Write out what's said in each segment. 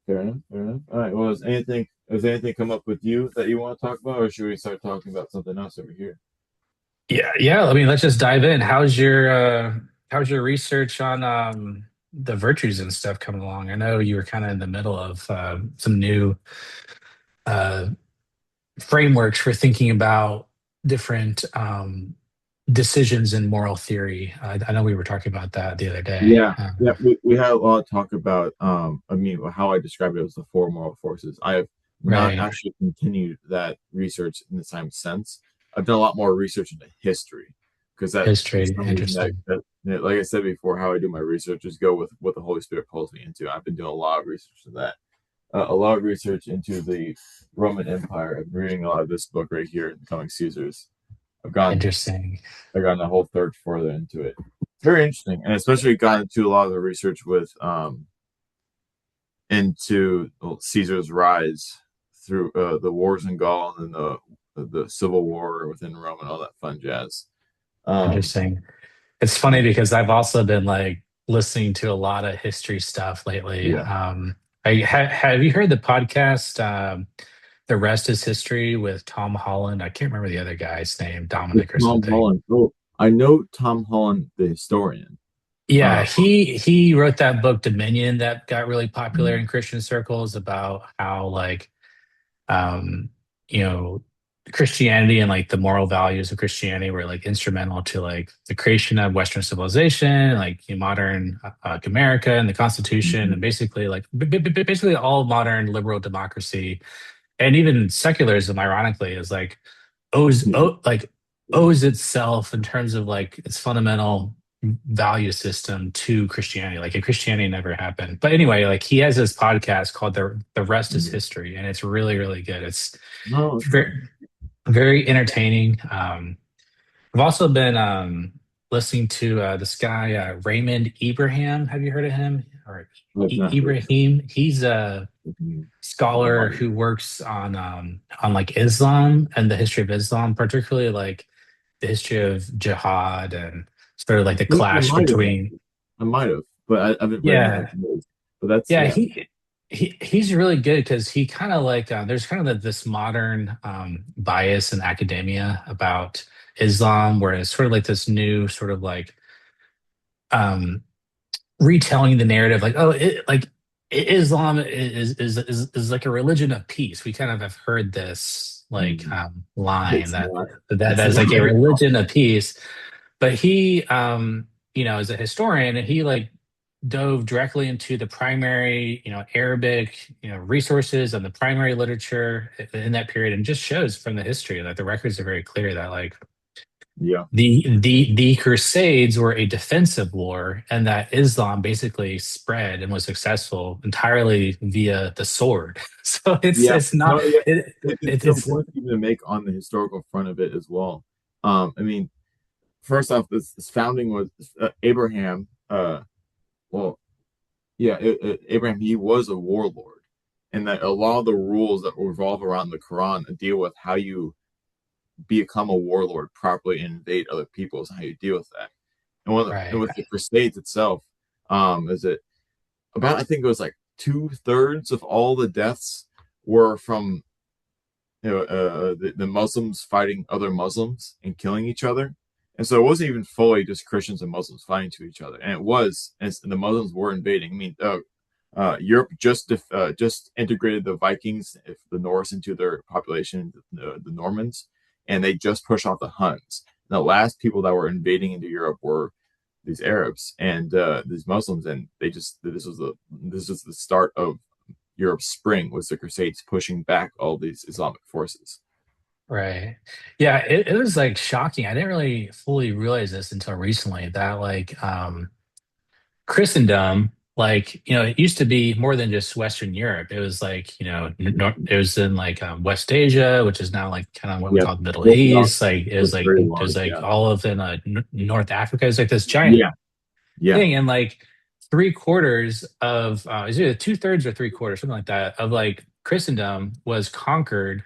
Fair enough. Fair enough. All right. Well, has anything come up with you that you want to talk about, or should we start talking about something else over here? Yeah. I mean, let's just dive in. How's your research on the virtues and stuff coming along? I know you were kind of in the middle of some new uh frameworks for thinking about different decisions in moral theory. I know we were talking about that the other day. Yeah, yeah. We had a lot of talk about I mean how I described it as the four moral forces. I have not Right. actually continued that research in the same sense. I've done a lot more research into history because that for History. some reason Interesting. like I said before, how I do my research is go with what the Holy Spirit calls me into. I've been doing a lot of research into that. A lot of research into the Roman Empire. I'm reading a lot of this book right here, The Coming Caesars. I've gone Interesting. I got a whole third further into it. It's very interesting, and especially got into a lot of the research with into Caesar's rise through the wars in Gaul and then the civil war within Rome and all that fun jazz. Um, Interesting. It's funny because I've also been like listening to a lot of history stuff lately. yeah, Have you heard the podcast The Rest is History with Tom Holland? I can't remember the other guy's name, with Dominic or Tom something. Holland. Oh, I know Tom Holland, the historian. Yeah, Uh, he wrote that book Dominion that got really popular in Christian circles about how like um you know Christianity and like the moral values of Christianity were like instrumental to like the creation of Western civilization, like modern America and the Constitution, and basically like basically all modern liberal democracy and even secularism, ironically, is like owes itself in terms of like its fundamental value system to Christianity. Like Christianity never happened. But anyway, like he has this podcast called The Rest is History, and it's really, really good. It's no, okay. very, very entertaining. I've also been listening to this guy Raymond Ibrahim. Have you heard of him? Or I've not heard Ibrahim? He's a of him. I scholar might. who works on like Islam and the history of Islam, particularly like the history of jihad and sort of like I the think I clash might have. between. I might have, but I haven't read anything Yeah, from his. But that's yeah, yeah. he's really good because he kind of like there's kind of this modern bias in academia about Islam, where it's sort of like this new sort of like um retelling the narrative, like Islam is like a religion of peace. We kind of have heard this like Mm. line It's that not. that It's that's not like a at all. religion of peace. But he is a historian, and he like dove directly into the primary, Arabic, resources and the primary literature in that period, and just shows from the history that the records are very clear that like Yeah. the Crusades were a defensive war, and that Islam basically spread and was successful entirely via the sword. So Yeah. it's not No, yeah. it, It's it an it's important thing to make on the historical front of it as well. I mean, first off, this founding was Abraham. Well, yeah, Abraham. He was a warlord, and that a lot of the rules that revolve around the Quran deal with how you become a warlord properly and invade other peoples and how you deal with that. And right. with the Crusades itself, is it about I think it was like 2/3 of all the deaths were from the Muslims fighting other Muslims and killing each other. And so it wasn't even fully just Christians and Muslims fighting to each other. And it was, and the Muslims were invading. I mean, Europe just integrated the Vikings, the Norse, into their population, the Normans, and they just pushed off the Huns. And the last people that were invading into Europe were these Arabs and these Muslims, and they just this was the start of Europe's spring, was the Crusades pushing back all these Islamic forces. Right. Yeah, it was like shocking. I didn't really fully realize this until recently that like Christendom, like, it used to be more than just Western Europe. It was like, it was in like West Asia, which is now like kind of what we Yeah, call the Middle Orthodox East. Like it was was like very there's large. like Yeah, all of in North Africa. It's like this giant yeah, yeah. thing, and like three quarters of it's either two-thirds or three quarters, something like that, of like Christendom was conquered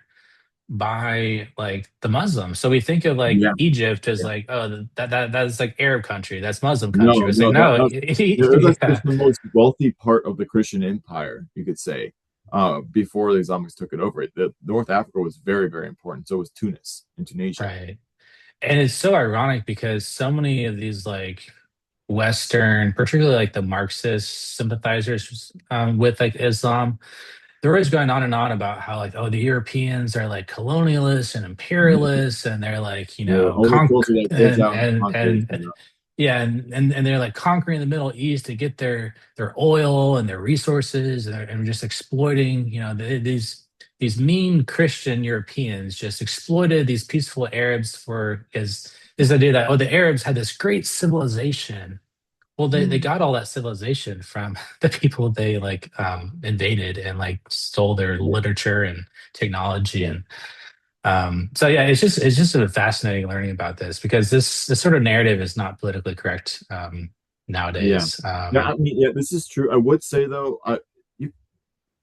by like the Muslims. So we think of like Yeah, Egypt as yeah. like, oh, that's like Arab country, that's Muslim country. No, It's like no, no, it's yeah, the most wealthy part of the Christian empire, you could say, before the Islamics took it over. The North Africa was very, very important. So was Tunis and Tunisia. right. And it's so ironic because so many of these like Western, particularly like the Marxist sympathizers with like Islam, they're always going on and on about how like, oh, the Europeans are like colonialists and imperialists, and they're like, All the culture that goes out and conquers. and yeah, and they're like conquering the Middle East to get their oil and their resources, and just exploiting, these mean Christian Europeans just exploited these peaceful Arabs for is this idea that, oh, the Arabs had this great civilization. Well, they Mm, got all that civilization from the people they like invaded and like stole their yeah, literature and technology. yeah, And so yeah, it's just sort of fascinating learning about this because this sort of narrative is not politically correct yeah. nowadays. Yeah, I mean, yeah, this is true. I would say though, you,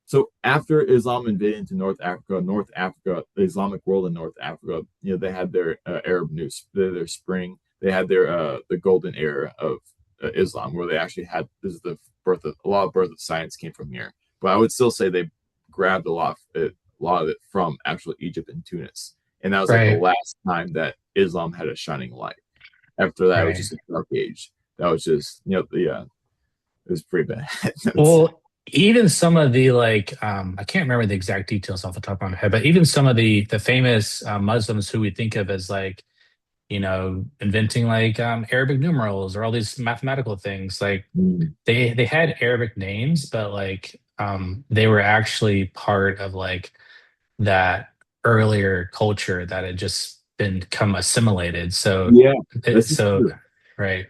so after Islam invaded into North Africa, the Islamic world in North Africa, they had their Arab news, their spring. They had their the golden era of Islam, where they actually had this is the birth of a lot of birth of science came from here. But I would still say they grabbed a lot of it from actual Egypt and Tunis, and that was like the Right, last time that Islam had a shining light. After that, it was right. just a dark age. That was just yeah, it was pretty bad. I would say. Well, even some of the like I can't remember the exact details off the top of my head, but even some of the famous Muslims who we think of as like inventing like Arabic numerals or all these mathematical things. Like Mm. they had Arabic names, but like they were actually part of like that earlier culture that had just been become assimilated. So Yeah, it, this is so true. right.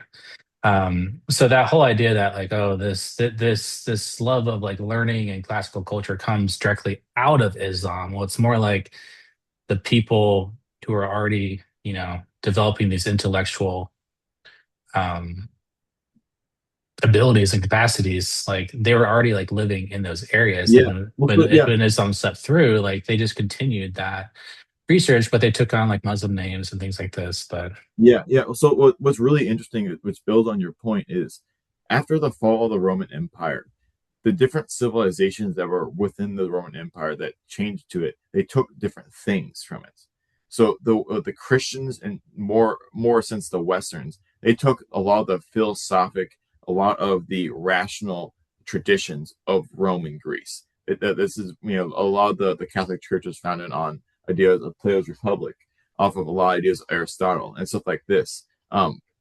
So that whole idea that like, oh, this love of like learning and classical culture comes directly out of Islam. Well, it's more like the people who are already, developing these intellectual um, abilities and capacities, like they were already like living in those areas. Like Yeah. when Well, when so, yeah, when Islam stepped through, like they just continued that research, but they took on like Muslim names and things like this. But yeah. So what's really interesting, which builds on your point, is after the fall of the Roman Empire, the different civilizations that were within the Roman Empire that changed to it, they took different things from it. So the Christians and more since the Westerns, they took a lot of the philosophic, a lot of the rational traditions of Rome and Greece. This is a lot of the Catholic Church was founded on ideas of Plato's Republic, off of a lot of ideas of Aristotle and stuff like this.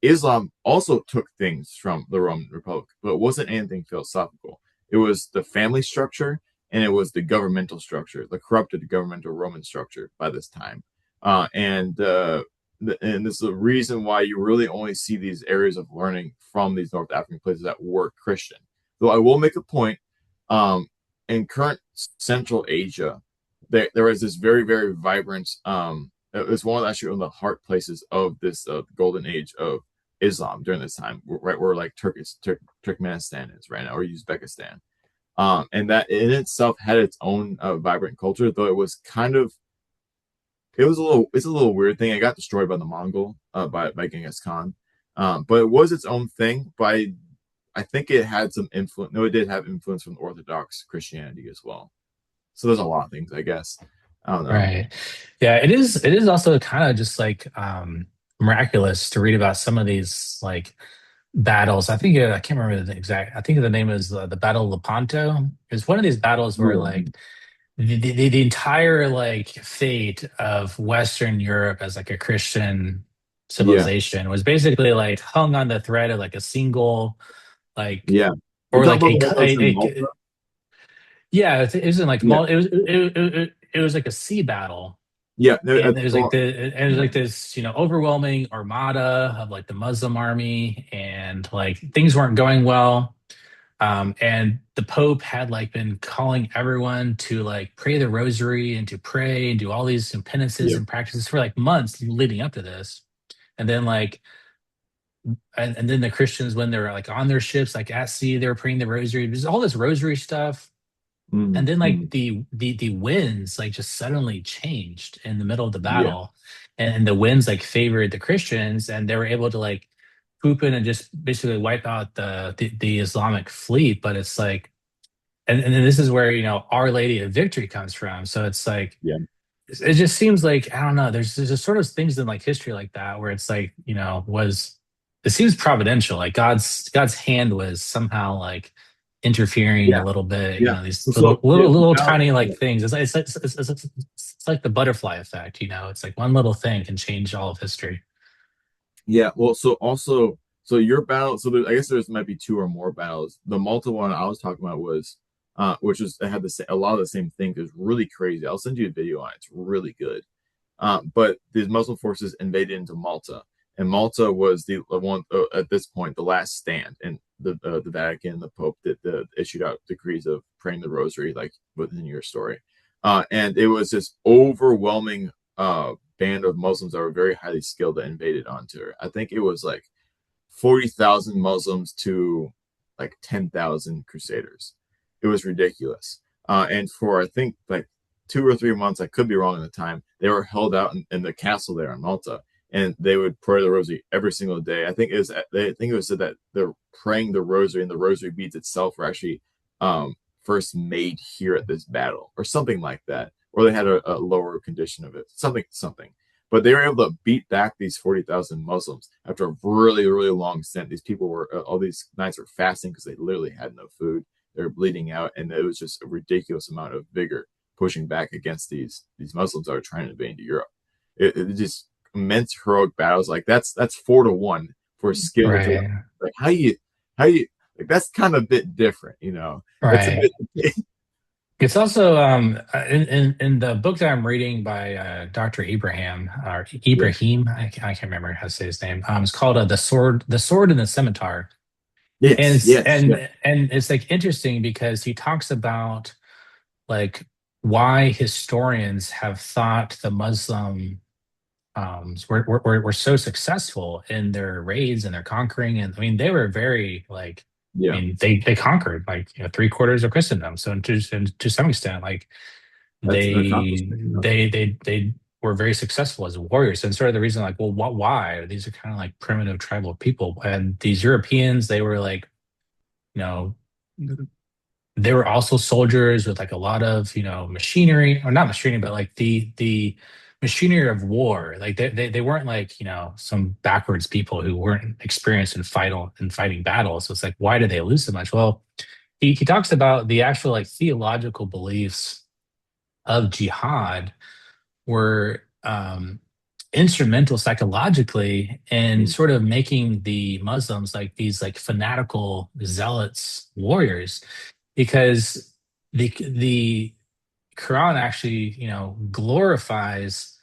Islam also took things from the Roman Republic, but it wasn't anything philosophical. It was the family structure and it was the governmental structure, the corrupted governmental Roman structure by this time. And this is the reason why you really only see these areas of learning from these North African places that were Christian. Though I will make a point, in current Central Asia, there is this very, very vibrant, it was one of actually one of the heart places of this golden age of Islam during this time, right where like Turkmenistan is right now, or Uzbekistan. And that in itself had its own vibrant culture, though it's a little weird thing. It got destroyed by the Mongol by Genghis Khan, but it was its own thing. But I think it had some influence. No, it did have influence from Orthodox Christianity as well. So there's a lot of things, I guess. I don't know. right, yeah, it is also kind of just like miraculous to read about some of these like battles. I can't remember the exact. I think the name is the Battle of Lepanto. It's one of these battles where Oh, like the entire like fate of Western Europe as like a Christian yeah, civilization was basically like hung on the thread of like a single like yeah. You're or talking like about the one that was in Malta? yeah, it was in like Yeah, it was like a sea battle. yeah. No, And there's like well, yeah, this overwhelming armada of like the Muslim army, and like things weren't going well. And the Pope had like been calling everyone to like pray the rosary and to pray and do all these penances yeah, and practices for like months leading up to this. And then like and then the Christians when they're like on their ships, like at sea, they were praying the rosary. There's all this rosary stuff. And then like mm. the winds like just suddenly changed in the middle of the Yeah, battle, and the winds like favored the Christians, and they were able to like poop in and just basically wipe out the Islamic fleet. But it's like, and then this is where Our Lady of Victory comes from. So it's like yeah, it just seems like I don't know. There's just sort of things in like history like that where it's like was it seems providential. Like God's hand was somehow like interfering a yeah, little bit. yeah. These So yeah, little now, tiny like yeah, things. It's like the butterfly effect. It's like one little thing can change all of history. yeah. Well, so also, so your battle. So there, I guess there's might be two or more battles. The Malta one I was talking about was, which was it had a lot of the same things. It was really crazy. I'll send you a video on it. It's really good. But these Muslim forces invaded into Malta, and Malta was the one at this point the last stand, and the Vatican, the Pope, issued out decrees of praying the Rosary, like within your story, and it was this overwhelming band of Muslims that were very highly skilled that invaded onto her. I think it was like 40,000 Muslims to like 10,000 Crusaders. It was ridiculous. And for I think like 2 or 3 months, I could be wrong in the time, they were held out in the castle there in Malta, and they would pray the rosary every single day. I think it was said that they're praying the rosary and the rosary beads itself were actually first made here at this battle, or something like that, or they had a lower condition of it, something. But they were able to beat back these 40,000 Muslims after a really, really long stint. These people were, all these knights were fasting because they literally had no food. They were bleeding out, and it was just a ridiculous amount of vigor pushing back against these Muslims that are trying to invade into Europe. It just immense heroic battles. Like that's 4-1 for skill to Right. like how you like that's kind of a bit different. That's a Right. bit It's also in the book that I'm reading by Dr. Abraham or yeah. Ibrahim, I can't remember how to say his name. It's called the Sword and the Scimitar, and Yes, it's yes, yeah, and it's like interesting because he talks about like why historians have thought the Muslim were so successful in their raids and their conquering. And I mean, they were very like, I yeah. mean, they conquered like three-quarters of Christendom. So to some extent, like That's an accomplishment. they were very successful as warriors. And sort of the reason, like, well, why? These are kind of like primitive tribal people, and these Europeans, they were like, you know, they were also soldiers with like a lot of machinery, or not machinery, but like the machinery of war. Like they weren't like some backwards people who weren't experienced in fighting battles. So it's like, why did they lose so much? Well, he talks about the actual like theological beliefs of jihad were instrumental psychologically in Mm, sort of making the Muslims like these like fanatical zealots warriors, because the Quran actually glorifies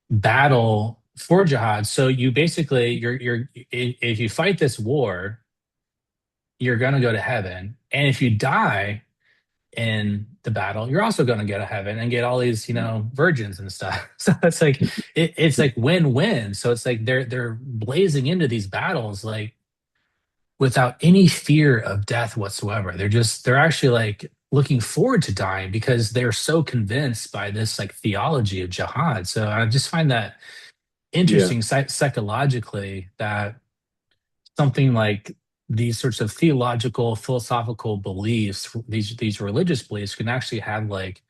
battle for jihad. So you basically if you fight this war, you're going to go to heaven, and if you die in the battle, you're also going to go to heaven and get all these virgins and stuff. So it's like it's like win-win. So it's like they're blazing into these battles like without any fear of death whatsoever. They're actually like looking forward to dying because they're so convinced by this like theology of jihad. So I just find that yeah, interesting psychologically, that something like these sorts of theological philosophical beliefs, these religious beliefs, can actually have like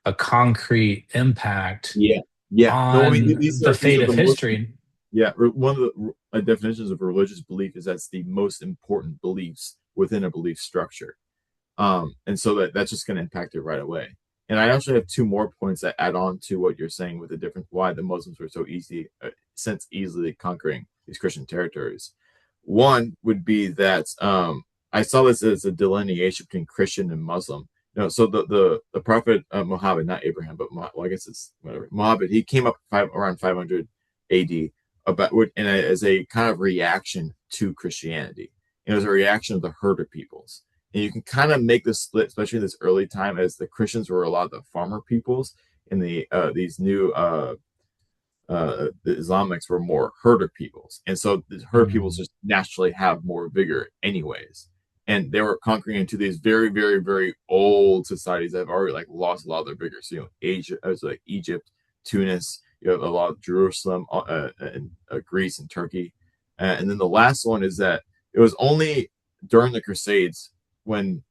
a concrete impact yeah, yeah. No, I mean on these the are fate of the most. history. Yeah, one of the definitions of a religious belief is that's the most important beliefs within a belief structure. And so that's just going to impact it right away. And I actually have two more points that add on to what you're saying with the different why the Muslims were so easily conquering these Christian territories. One would be that I saw this as a delineation between Christian and Muslim. So the prophet Muhammad, not Abraham, but well, I guess it's whatever, Muhammad. He came up around 500 A.D. As a kind of reaction to Christianity. It was a reaction of the herder peoples, and you can kind of make the split, especially in this early time, as the Christians were a lot of the farmer peoples, and these new the Islamics were more herder peoples, and so the herder peoples Mm. just naturally have more vigor, anyways. and they were conquering into these very, very, very old societies that have already like lost a lot of their vigor. So, Asia, as like Egypt, Tunis, you have a lot of Jerusalem, and Greece and Turkey. And then the last one is that it was only during the Crusades when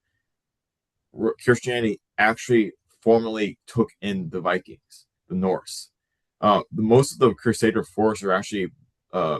Christianity actually formally took in the Vikings, the Norse. Most of the Crusader force are actually uh,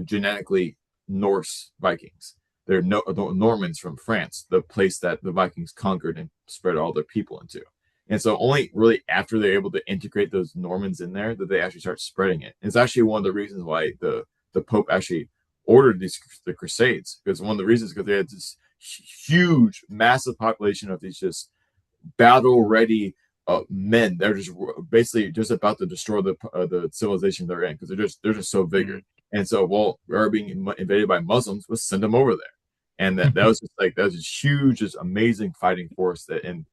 genetically Norse Vikings. They're Normans from France, the place that the Vikings conquered and spread all their people into. And so only really after they're able to integrate those Normans in there that they actually start spreading it. And it's actually one of the reasons why the Pope actually ordered the Crusades, because one of the reasons because they had this huge, massive population of these just battle ready men. They're just basically just about to destroy the civilization they're in because they're just so vigorous. And so, well, we are being invaded by Muslims. Let's send them over there. And that was just like that was this huge, just amazing fighting force. That and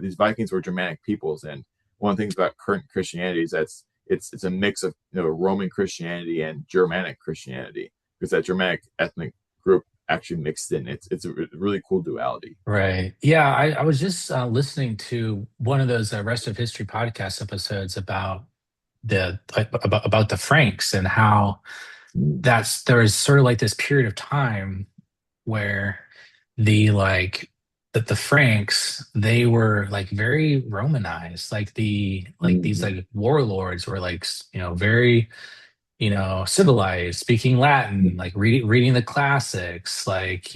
these Vikings were Germanic peoples, and one of the things about current Christianity is that it's a mix of Roman Christianity and Germanic Christianity because that Germanic ethnic group actually mixed in. It's a really cool duality. Right. Yeah, I was just listening to one of those Rest of History podcast episodes about about the Franks and how there is sort of like this period of time where the like that the Franks, they were like very Romanized, like these Mm-hmm. like warlords were like very civilized, speaking Latin, like reading the classics, like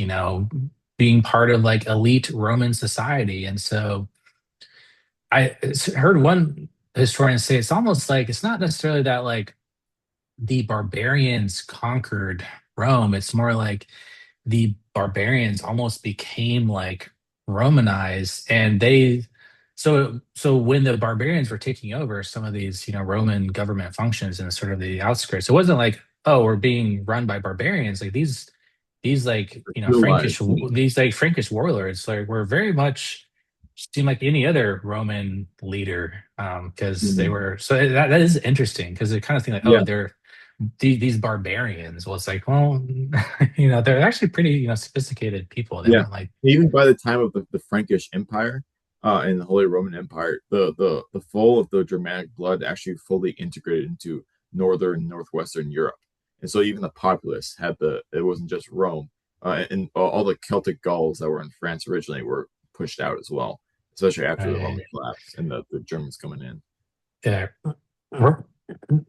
being part of like elite Roman society. And so I heard one historian say it's almost like it's not necessarily that like the barbarians conquered Rome. It's more like the barbarians almost became like Romanized, and so when the barbarians were taking over some of these Roman government functions in sort of the outskirts, it wasn't like, oh, we're being run by barbarians. Like these like Realize, Frankish warlords like were very much seem like any other Roman leader, because they mm, were so that is interesting because they kind of think like, oh, yeah, they're these barbarians. Well, it's like, well, they're actually pretty sophisticated people. They yeah. weren't like Even by the time of the Frankish Empire, and the Holy Roman Empire, the full of the Germanic blood actually fully integrated into northern northwestern Europe, and so even the populace had it wasn't just Rome, and all the Celtic Gauls that were in France originally were pushed out as well, especially after the Roman right. collapse and the Germans coming in. Yeah. R-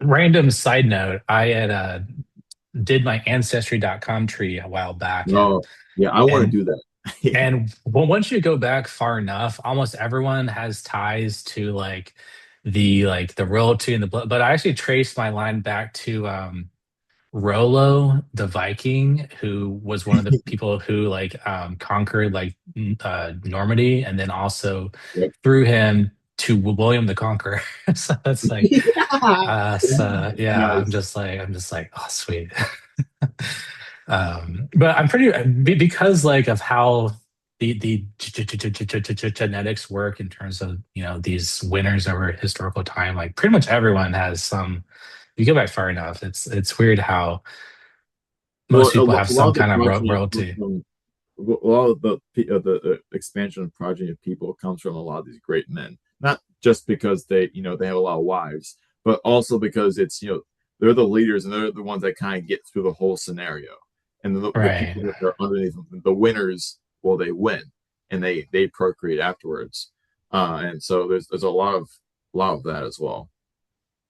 Random side note, I had did my ancestry.com tree a while back, and Oh, yeah, I want to and do that. Yeah. once you go back far enough, almost everyone has ties to like the royalty and the blood. But I actually traced my line back to Rollo the Viking, who was one of the people who conquered Normandy, and then also Yep. through him to William the Conqueror. So that's like Yeah. so yeah, Nice. I'm just like, oh sweet. But I'm pretty because like of how the genetics work in terms of these winners over historical time. Like pretty much everyone has some. You go back far enough, it's weird how Well, most people have a lot some of the kind of progeny comes royalty. from a lot of the expansion of progeny of people comes from a lot of these great men. Not just because they have a lot of wives, but also because it's they're the leaders and they're the ones that kind of get through the whole scenario. And the Right, people that are underneath them, the winners, well, they win and they procreate afterwards. And so there's a lot of that as well.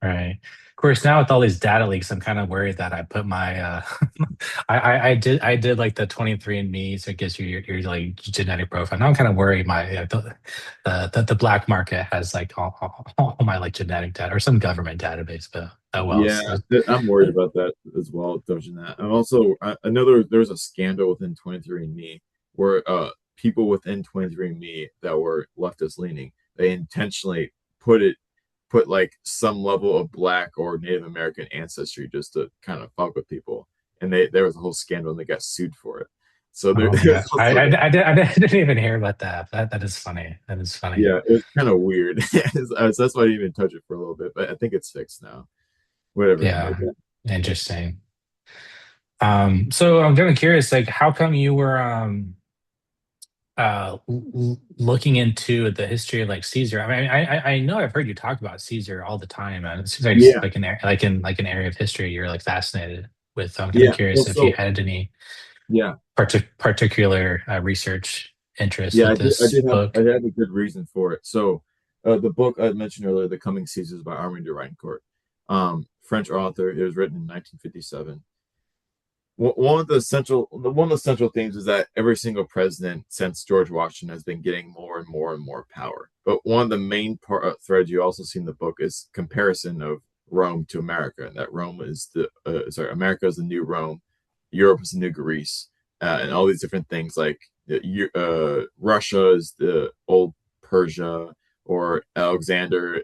right. Of course, now with all these data leaks, I'm kind of worried that I put my I did like the 23andMe, so it gives you your like genetic profile. Now I'm kind of worried the black market has like all my like genetic data or some government database, but oh well. Yeah, So I'm worried about that as well, dodging that. And also, I know there's a scandal within 23andMe where people within 23andMe that were leftist leaning, they intentionally put like some level of black or Native American ancestry just to kind of fuck with people. And there was a whole scandal and they got sued for it. So oh my there's God. also that. I didn't even hear about that. That is funny. That is funny. Yeah, it was kind of weird. That's why I didn't even touch it for a little bit, but I think it's fixed now. Whatever that may Yeah. be. Interesting. So I'm kind of curious, like, how come you were looking into the history of like Caesar? I mean, I know I've heard you talk about Caesar all the time, and it seems like it's Yeah, like an area of history you're like fascinated with. So I'm kind of yeah. Well, curious if you so had any yeah, particular research interest yeah. with this I book. did have a good reason for it. So, the book I mentioned earlier, "The Coming Caesars" by Armand de Reincourt, French author. It was written in 1957. One of the central themes is that every single president since George Washington has been getting more and more and more power. But one of the main threads you also see in the book is comparison of Rome to America, and that Rome is America is the new Rome, Europe is the new Greece, and all these different things like Russia is the old Persia, or Alexander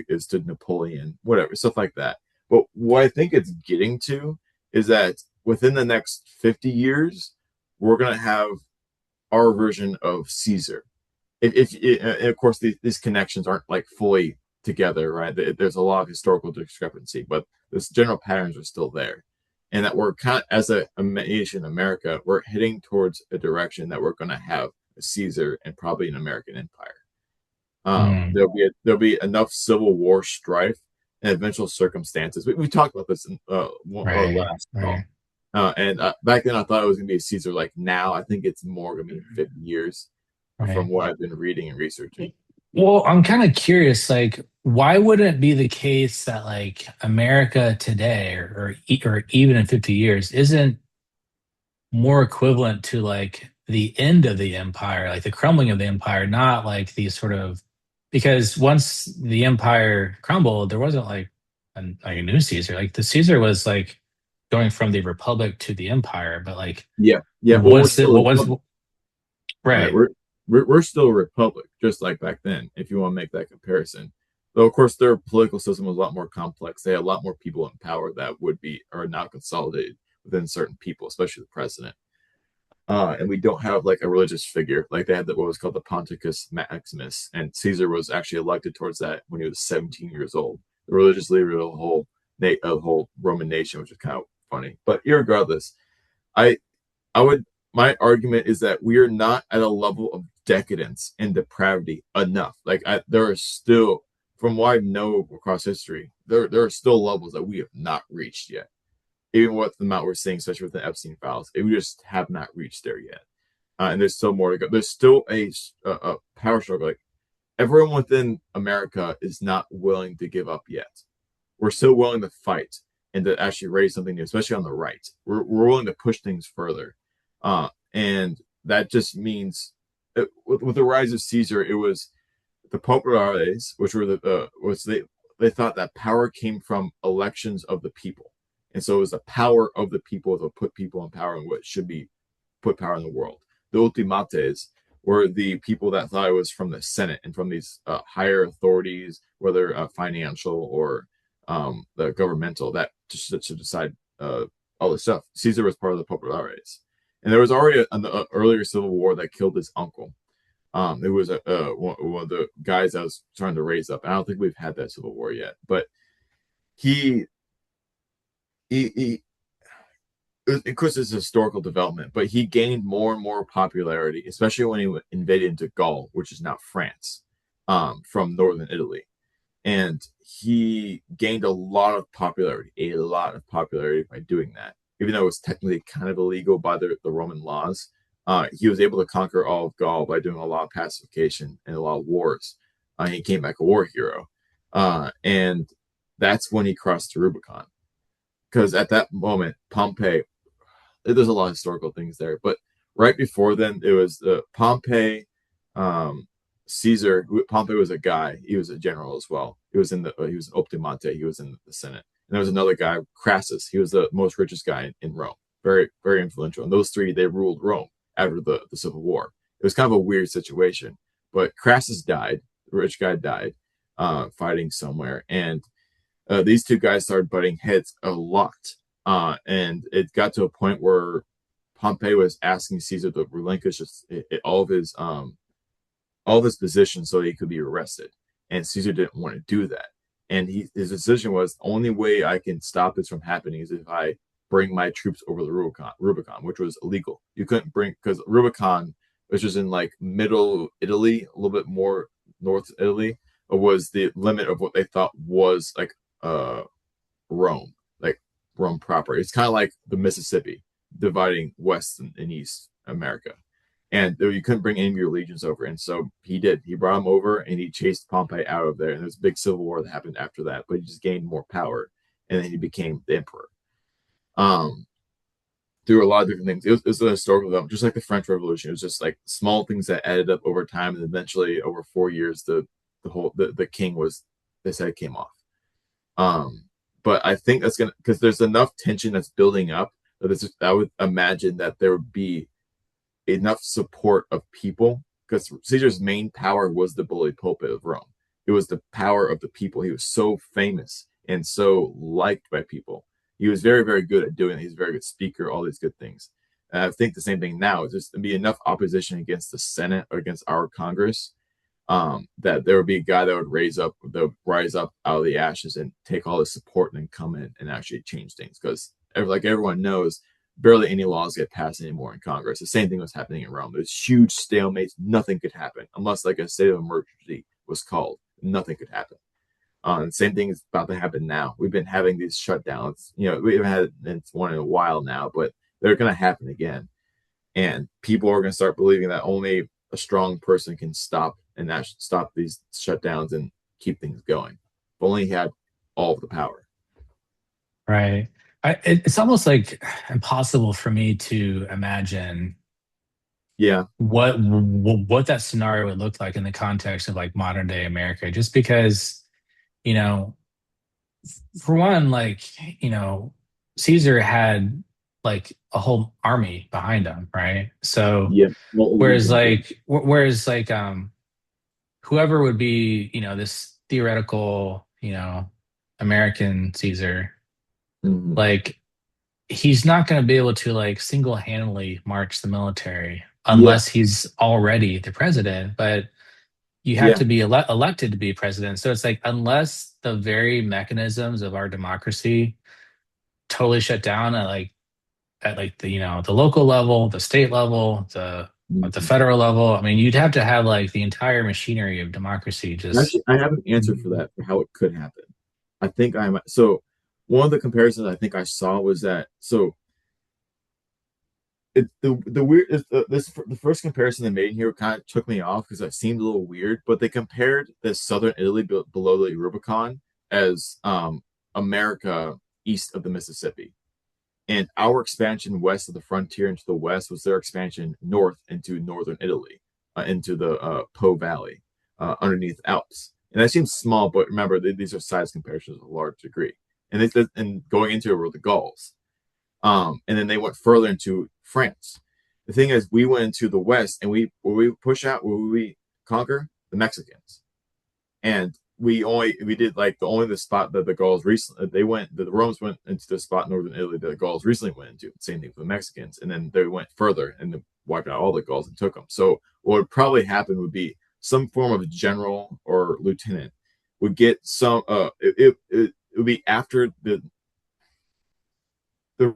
is to Napoleon, whatever stuff like that. But what I think it's getting to is that within the next 50 years, we're going to have our version of Caesar. And of course, these connections aren't like fully together, right? There's a lot of historical discrepancy, but the general patterns are still there. And that we're kind of, as a nation, America, we're heading towards a direction that we're going to have a Caesar and probably an American empire. Mm, There'll be enough Civil War strife and eventual circumstances. We talked about this in our right, last call. right, And Back then, I thought it was going to be a Caesar. Like now, I think it's more going to be 50 years from right. what I've been reading and researching. Well, I'm kind of curious, like, why wouldn't it be the case that like America today or even in 50 years isn't more equivalent to like the end of the empire, like the crumbling of the empire, not like these sort of because once the empire crumbled, there wasn't like a new Caesar. Like the Caesar was like going from the republic to the empire, but like Yeah, yeah. Well, we're once it still a what was republic, right? right, We're still a republic, just like back then. If you want to make that comparison, though, of course, their political system was a lot more complex. They had a lot more people in power that would be are now consolidated within certain people, especially the president. And we don't have like a religious figure like they had what was called the Ponticus Maximus, and Caesar was actually elected towards that when he was 17 years old. The religious leader of the whole Roman nation, which is kind of funny. But regardless, I I would my argument is that we are not at a level of decadence and depravity enough. There are still, from what I know across history, there are still levels that we have not reached yet, even with the amount we're seeing, especially with the Epstein files. We just have not reached there yet. And there's still more to go. There's still a power struggle. Like everyone within America is not willing to give up yet. We're still willing to fight and to actually raise something new, especially on the right. We're willing to push things further. And that just means with the rise of Caesar, it was the populares, which were they thought that power came from elections of the people, and so it was the power of the people that put people in power and what should be put power in the world. The ultimates were the people that thought it was from the Senate and from these higher authorities, whether financial or the governmental, that should decide all this stuff. Caesar was part of the populares, and there was already an earlier civil war that killed his uncle. It was one of the guys I was trying to raise up. I don't think we've had that civil war yet, but he he of course it's a historical development, but he gained more and more popularity, especially when he invaded into Gaul, which is now France, from northern Italy, and he gained a lot of popularity by doing that. Even though it was technically kind of illegal by the Roman laws, he was able to conquer all of Gaul by doing a lot of pacification and a lot of wars. He came back a war hero, and that's when he crossed the Rubicon. Because at that moment, Pompey, there's a lot of historical things there, but right before then, it was Pompey, um, Caesar. Pompey was a guy; he was a general as well. He was an optimate. He was in the Senate. And there was another guy, Crassus. He was the most richest guy in Rome, very very influential. And those three they ruled Rome after the Civil War. It was kind of a weird situation, but Crassus died. The rich guy died, fighting somewhere, and these two guys started butting heads a lot. And it got to a point where Pompey was asking Caesar to relinquish all of his positions so he could be arrested, and Caesar didn't want to do that. And his decision was the only way I can stop this from happening is if I bring my troops over the Rubicon, which was illegal. You couldn't bring, because Rubicon, which was in like middle Italy, a little bit more north Italy, was the limit of what they thought was like uh Rome, like Rome proper. It's kind of like the Mississippi dividing West and East America. And you couldn't bring any of your legions over. And so he did. He brought them over and he chased Pompey out of there. And there was a big civil war that happened after that, but he just gained more power. And then he became the emperor. Um, through a lot of different things. It was a historical development, just like the French Revolution. It was just like small things that added up over time, and eventually, over 4 years, the king was, this head came off. Um, but I think that's gonna, because there's enough tension that's building up that I would imagine that there would be enough support of people, because Caesar's main power was the bully pulpit of Rome. It was the power of the people. He was so famous and so liked by people. He was very, very good at doing it. He's a very good speaker, all these good things. And I think the same thing now is just to be enough opposition against the Senate or against our Congress, that there would be a guy that would rise up out of the ashes and take all the support and then come in and actually change things. Because like everyone knows, barely any laws get passed anymore in Congress. The same thing was happening in Rome. There's huge stalemates. Nothing could happen unless like a state of emergency was called. Nothing could happen. And same thing is about to happen now. We've been having these shutdowns. We haven't had one in a while now, but they're going to happen again. And people are going to start believing that only a strong person can stop these shutdowns and keep things going. If only he had all of the power. Right. It's almost like impossible for me to imagine Yeah. what that scenario would look like in the context of like modern day America, just because, you know, for one, like, Caesar had like a whole army behind him, right? So Yeah. Well, whereas whoever would be, this theoretical, American Caesar, mhm. like he's not going to be able to like single-handedly march the military Yeah. unless he's already the president. But you have Yeah. to be elected to be president. So it's like unless the very mechanisms of our democracy totally shut down at the the local level, the state level, the at the Mhm. federal level. I mean, you'd have to have like the entire machinery of democracy just. Actually, I have an answer for that, for how it could happen. I think I'm so one of the comparisons I think I saw was that, so the weird is the first comparison they made here kind of took me off because it seemed a little weird, but they compared the southern Italy below the Rubicon as America east of the Mississippi, and our expansion west of the frontier into the west was their expansion north into northern Italy, into the Po Valley, underneath Alps. And that seems small, but remember, these are size comparisons to a large degree. And going into it were the Gauls. And then they went further into France. The thing is, we went into the west, and we push out, where we conquer the Mexicans, and we did like the spot that the Gauls recently the Romans went into the spot in northern Italy that the Gauls recently went into. Same thing for the Mexicans, and then they went further and then wiped out all the Gauls and took them. So what would probably happen would be some form of general or lieutenant would get some. It would be after the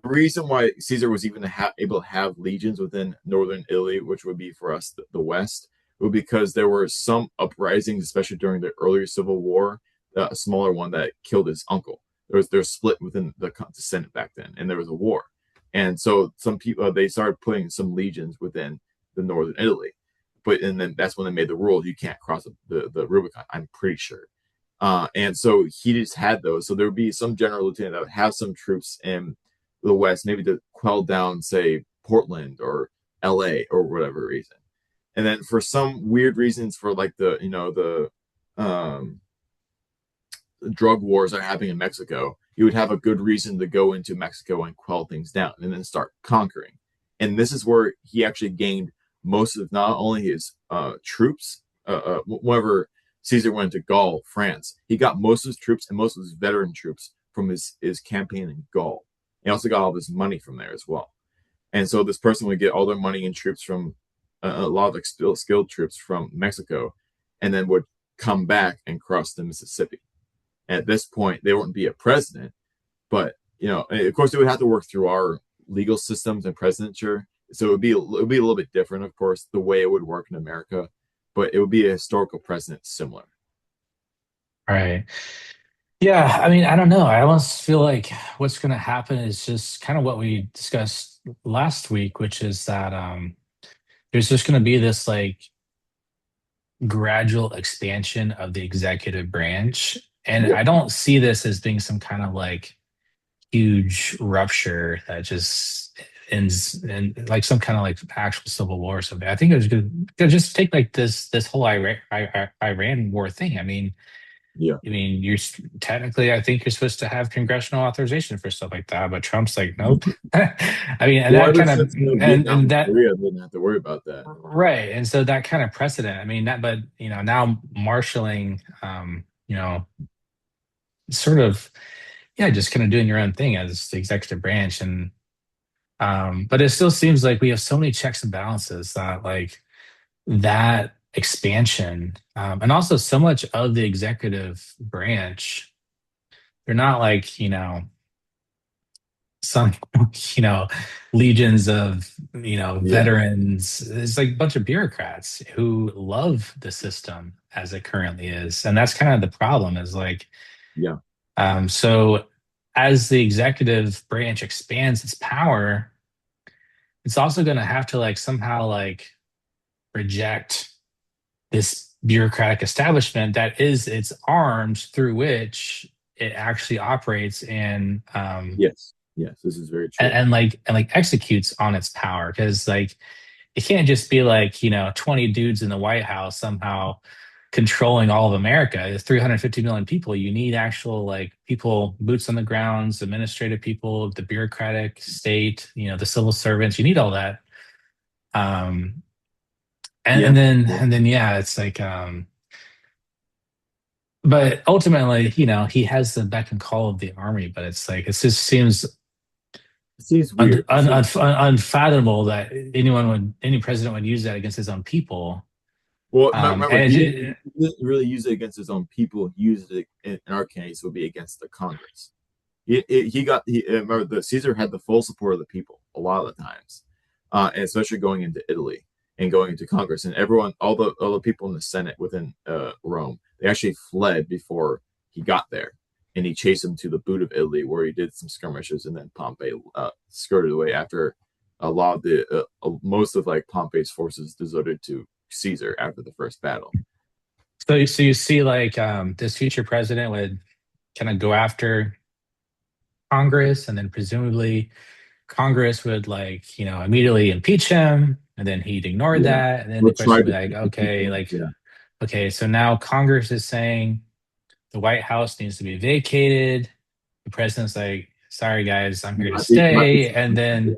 reason why Caesar was even able to have legions within northern Italy, which would be for us the West, would be because there were some uprisings, especially during the earlier Civil War, a smaller one that killed his uncle. There was split within the Senate back then, and there was a war, and so some people they started putting some legions within the northern Italy, and then that's when they made the rule you can't cross the Rubicon. I'm pretty sure. And so he just had those. So there would be some general lieutenant that would have some troops in the West, maybe to quell down, say, Portland or LA or whatever reason. And then for some weird reasons, for like um, the drug wars that are happening in Mexico, you would have a good reason to go into Mexico and quell things down and then start conquering. And this is where he actually gained most of not only his troops, whenever Caesar went to Gaul, France, he got most of his troops and most of his veteran troops from his campaign in Gaul. He also got all of his money from there as well. And so this person would get all their money and troops from a lot of like skilled troops from Mexico, and then would come back and cross the Mississippi. At this point, they wouldn't be a president, but of course, it would have to work through our legal systems and presidenture. So it would be a little bit different, of course, the way it would work in America, but it would be a historical precedent similar. Right. Yeah, I mean, I don't know. I almost feel like what's going to happen is just kind of what we discussed last week, which is that there's just going to be this like gradual expansion of the executive branch. And Yeah, I don't see this as being some kind of like huge rupture that just ends in like some kind of like actual civil war or something. I think it was gonna just take like this whole Iran war thing. yeah. You're technically, I think you're supposed to have congressional authorization for stuff like that, but Trump's like, nope. And Well, that ever kind of, since Vietnam and and that, Korea, they didn't have to worry about that. right. And so that kind of precedent, but now marshaling, sort of, yeah, just kind of doing your own thing as the executive branch. But it still seems like we have so many checks and balances that like that expansion, and also so much of the executive branch, they're not like, some, you know, legions of, Yeah, veterans. It's like a bunch of bureaucrats who love the system as it currently is. And that's kind of the problem is like, yeah, so as the executive branch expands its power, it's also going to have to like somehow like reject this bureaucratic establishment that is its arms through which it actually operates yes, yes. This is very and, true. and like executes on its power because like it can't just be like 20 dudes in the White House somehow controlling all of America. There's 350 million people. You need actual like people, boots on the grounds, administrative people, the bureaucratic state, the civil servants. You need all that. Um, Yeah, yeah. and then yeah, it's like but ultimately, he has the beck and call of the army, but it's like it just seems It seems weird. It seems unfathomable that any president would use that against his own people. well. Remember, And he didn't really use it against his own people. He used it in our case would be against the Congress. Remember the Caesar had the full support of the people a lot of the times, and especially going into Italy and going into Congress and everyone, all the people in the Senate within Rome, they actually fled before he got there, and he chased them to the boot of Italy where he did some skirmishes, and then Pompey skirted away after a lot of the most of like Pompey's forces deserted to Caesar after the first battle. so you see like this future president would kind of go after Congress, and then presumably Congress would like immediately impeach him, and then he'd ignore Yeah, that, and then the we'll try question would to be like, keep okay, people. like Yeah, okay, so now Congress is saying the White House needs to be vacated. The president's like, sorry guys, I'm here to might be stay. And something.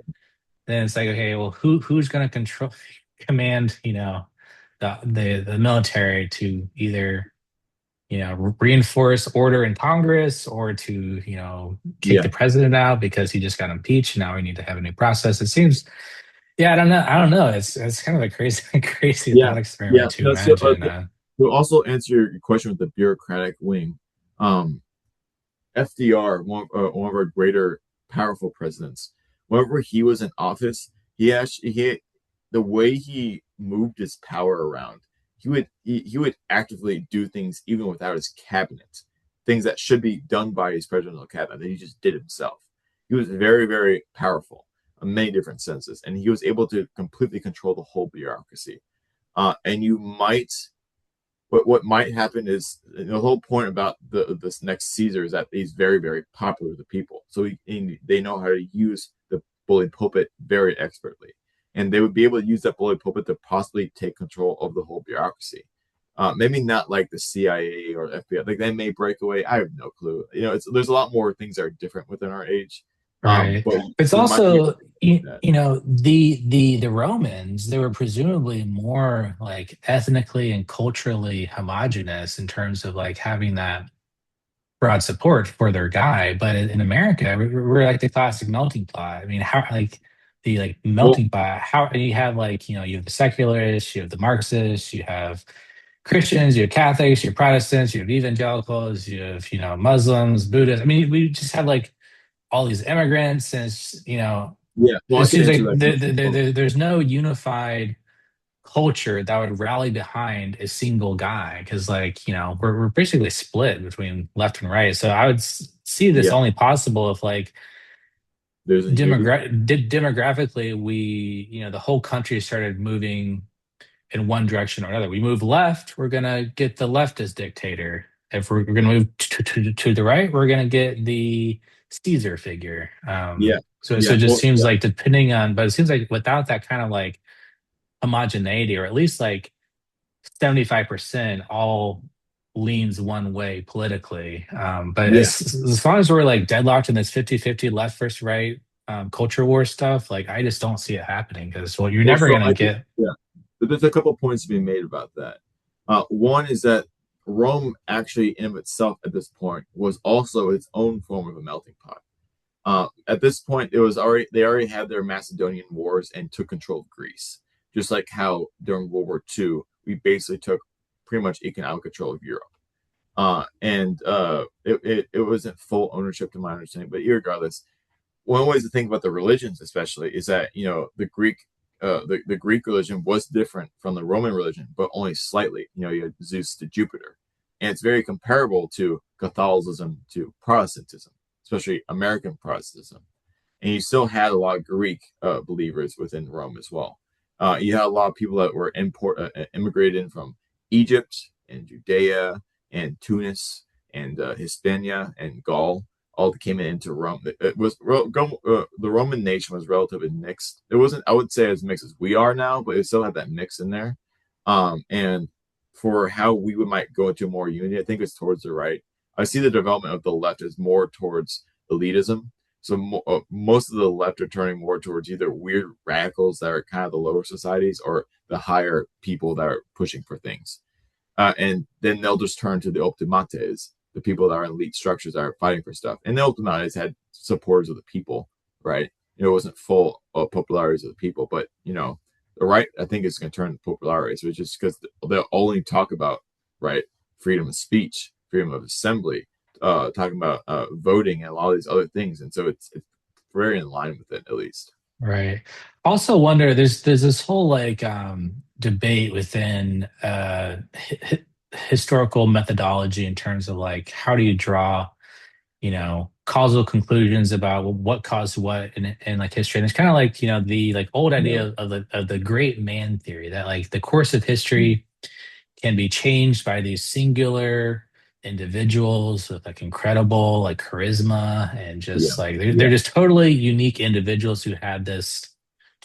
then it's like, okay, well, who's going to control command, the military to either reinforce order in Congress or to kick Yeah, the president out because he just got impeached. Now we need to have a new process. It seems, yeah, I don't know. It's kind of a crazy crazy yeah, thought yeah. experiment to No, so imagine. to also answer your question with the bureaucratic wing, um, FDR, one of our greater powerful presidents, whenever he was in office, the way he moved his power around, he would actively do things even without his cabinet, things that should be done by his presidential cabinet that he just did himself. He was very, very powerful in many different senses, and he was able to completely control the whole bureaucracy. And you might what might happen is the whole point about this next Caesar is that he's very, very popular with the people, so they know how to use the bully pulpit very expertly, and they would be able to use that bully pulpit to possibly take control of the whole bureaucracy. Maybe not like the CIA or FBI, like they may break away. I have no clue. There's a lot more things that are different within our age, Right. but It's we might be able also to do that. the Romans, they were presumably more like ethnically and culturally homogenous in terms of like having that broad support for their guy. But in America, we're like the classic melting pot. I mean, how like the like Well, melting pot, how you have like, you have the secularists, you have the Marxists, you have Christians, you have Catholics, you have Protestants, you have evangelicals, you have, Muslims, Buddhists. I mean, we just have like all these immigrants, and it's, Yeah. Well, it I can seems answer like that question as well. there's no unified culture that would rally behind a single guy because like we're basically split between left and right. So I would see this Yeah. only possible if like There's a unity. demographically we the whole country started moving in one direction or another. We move left, we're gonna get the leftist dictator. If we're gonna move to the right, we're gonna get the Caesar figure. Yeah. So Yeah. it just Well, seems yeah. like depending on, but it seems like without that kind of like homogeneity, or at least like 75% all leans one way politically. But Yeah. as long as we're like deadlocked in this 50-50 left versus right culture war stuff, like I just don't see it happening because well, you're Well, never so gonna I think, get yeah, there's a couple points to be made about that. One is that Rome actually, in of itself, at this point, was also its own form of a melting pot. At this point, it was already they already had their Macedonian wars and took control of Greece, just like how during World War II we basically took pretty much economic control of Europe. It wasn't full ownership to my understanding, but regardless, one way to think about the religions, especially, is that the Greek religion was different from the Roman religion, but only slightly. You had Zeus to Jupiter, and it's very comparable to Catholicism to Protestantism, especially American Protestantism. And you still had a lot of Greek believers within Rome as well. You had a lot of people that were immigrated in from Egypt and Judea and Tunis and Hispania and Gaul, all came into Rome. The Roman nation was relatively mixed. It wasn't, I would say, as mixed as we are now, but it still had that mix in there. And for how we might go into more unity, I think it's towards the right. I see the development of the left as more towards elitism. So most of the left are turning more towards either weird radicals that are kind of the lower societies or the higher people that are pushing for things. And then they'll just turn to the optimates, the people that are in elite structures that are fighting for stuff. And the optimates had supporters of the people, right? It wasn't full of popularities of the people, but the right, I think, is going to turn to popularities, which is because they'll only talk about right freedom of speech, freedom of assembly, talking about voting and a lot of these other things, and so it's very in line with it at least. right. Also wonder there's this whole like debate within historical methodology in terms of like how do you draw causal conclusions about what caused what in like history. And it's kind of like the like old Yeah, idea of the great man theory that like the course of history can be changed by these singular individuals with like incredible like charisma and yeah, just like they're yeah, just totally unique individuals who have this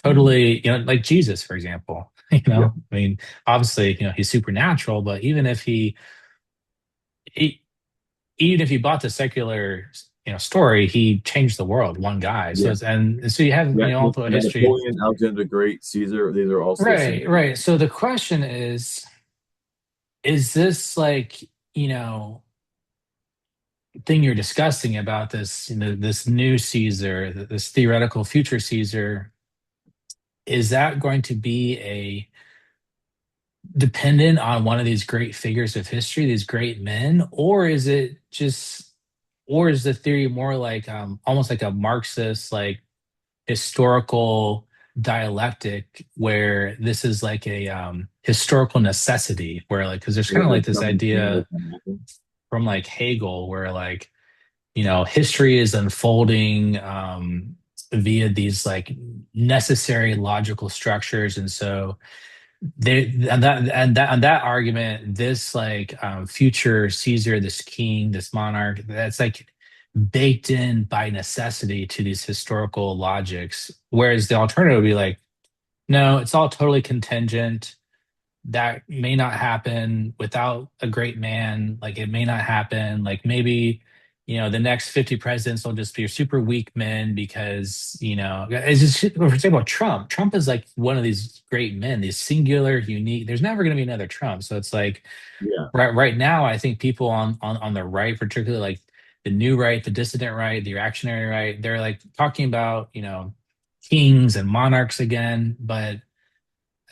mm-hmm. totally like Jesus, for example. Yeah, I mean, obviously, he's supernatural, but he, even if he bought the secular story, he changed the world, one guy. So yeah, it's and so you have yeah. also a history. Napoleon, Alexander the Great, Caesar, these are all still Right, singular. right. So the question is this like, thing you're discussing about this, this new Caesar, this theoretical future Caesar, is that going to be a dependent on one of these great figures of history, these great men, or is it just, or is the theory more like almost like a Marxist, like historical dialectic, where this is like a historical necessity, where like, because there's kind of like There's this something similar idea can happen. from like Hegel, where like history is unfolding via these like necessary logical structures, and so they and that argument, this like future Caesar, this king, this monarch, that's like baked in by necessity to these historical logics, whereas the alternative would be like, no, it's all totally contingent. That may not happen without a great man. Like it may not happen. Like maybe, the next 50 presidents will just be super weak men because, it's just, for example, Trump. Trump is like one of these great men, these singular, unique. There's never going to be another Trump. So it's like Yeah, right now, I think people on the right, particularly like the new right, the dissident right, the reactionary right, they're like talking about, kings and monarchs again, but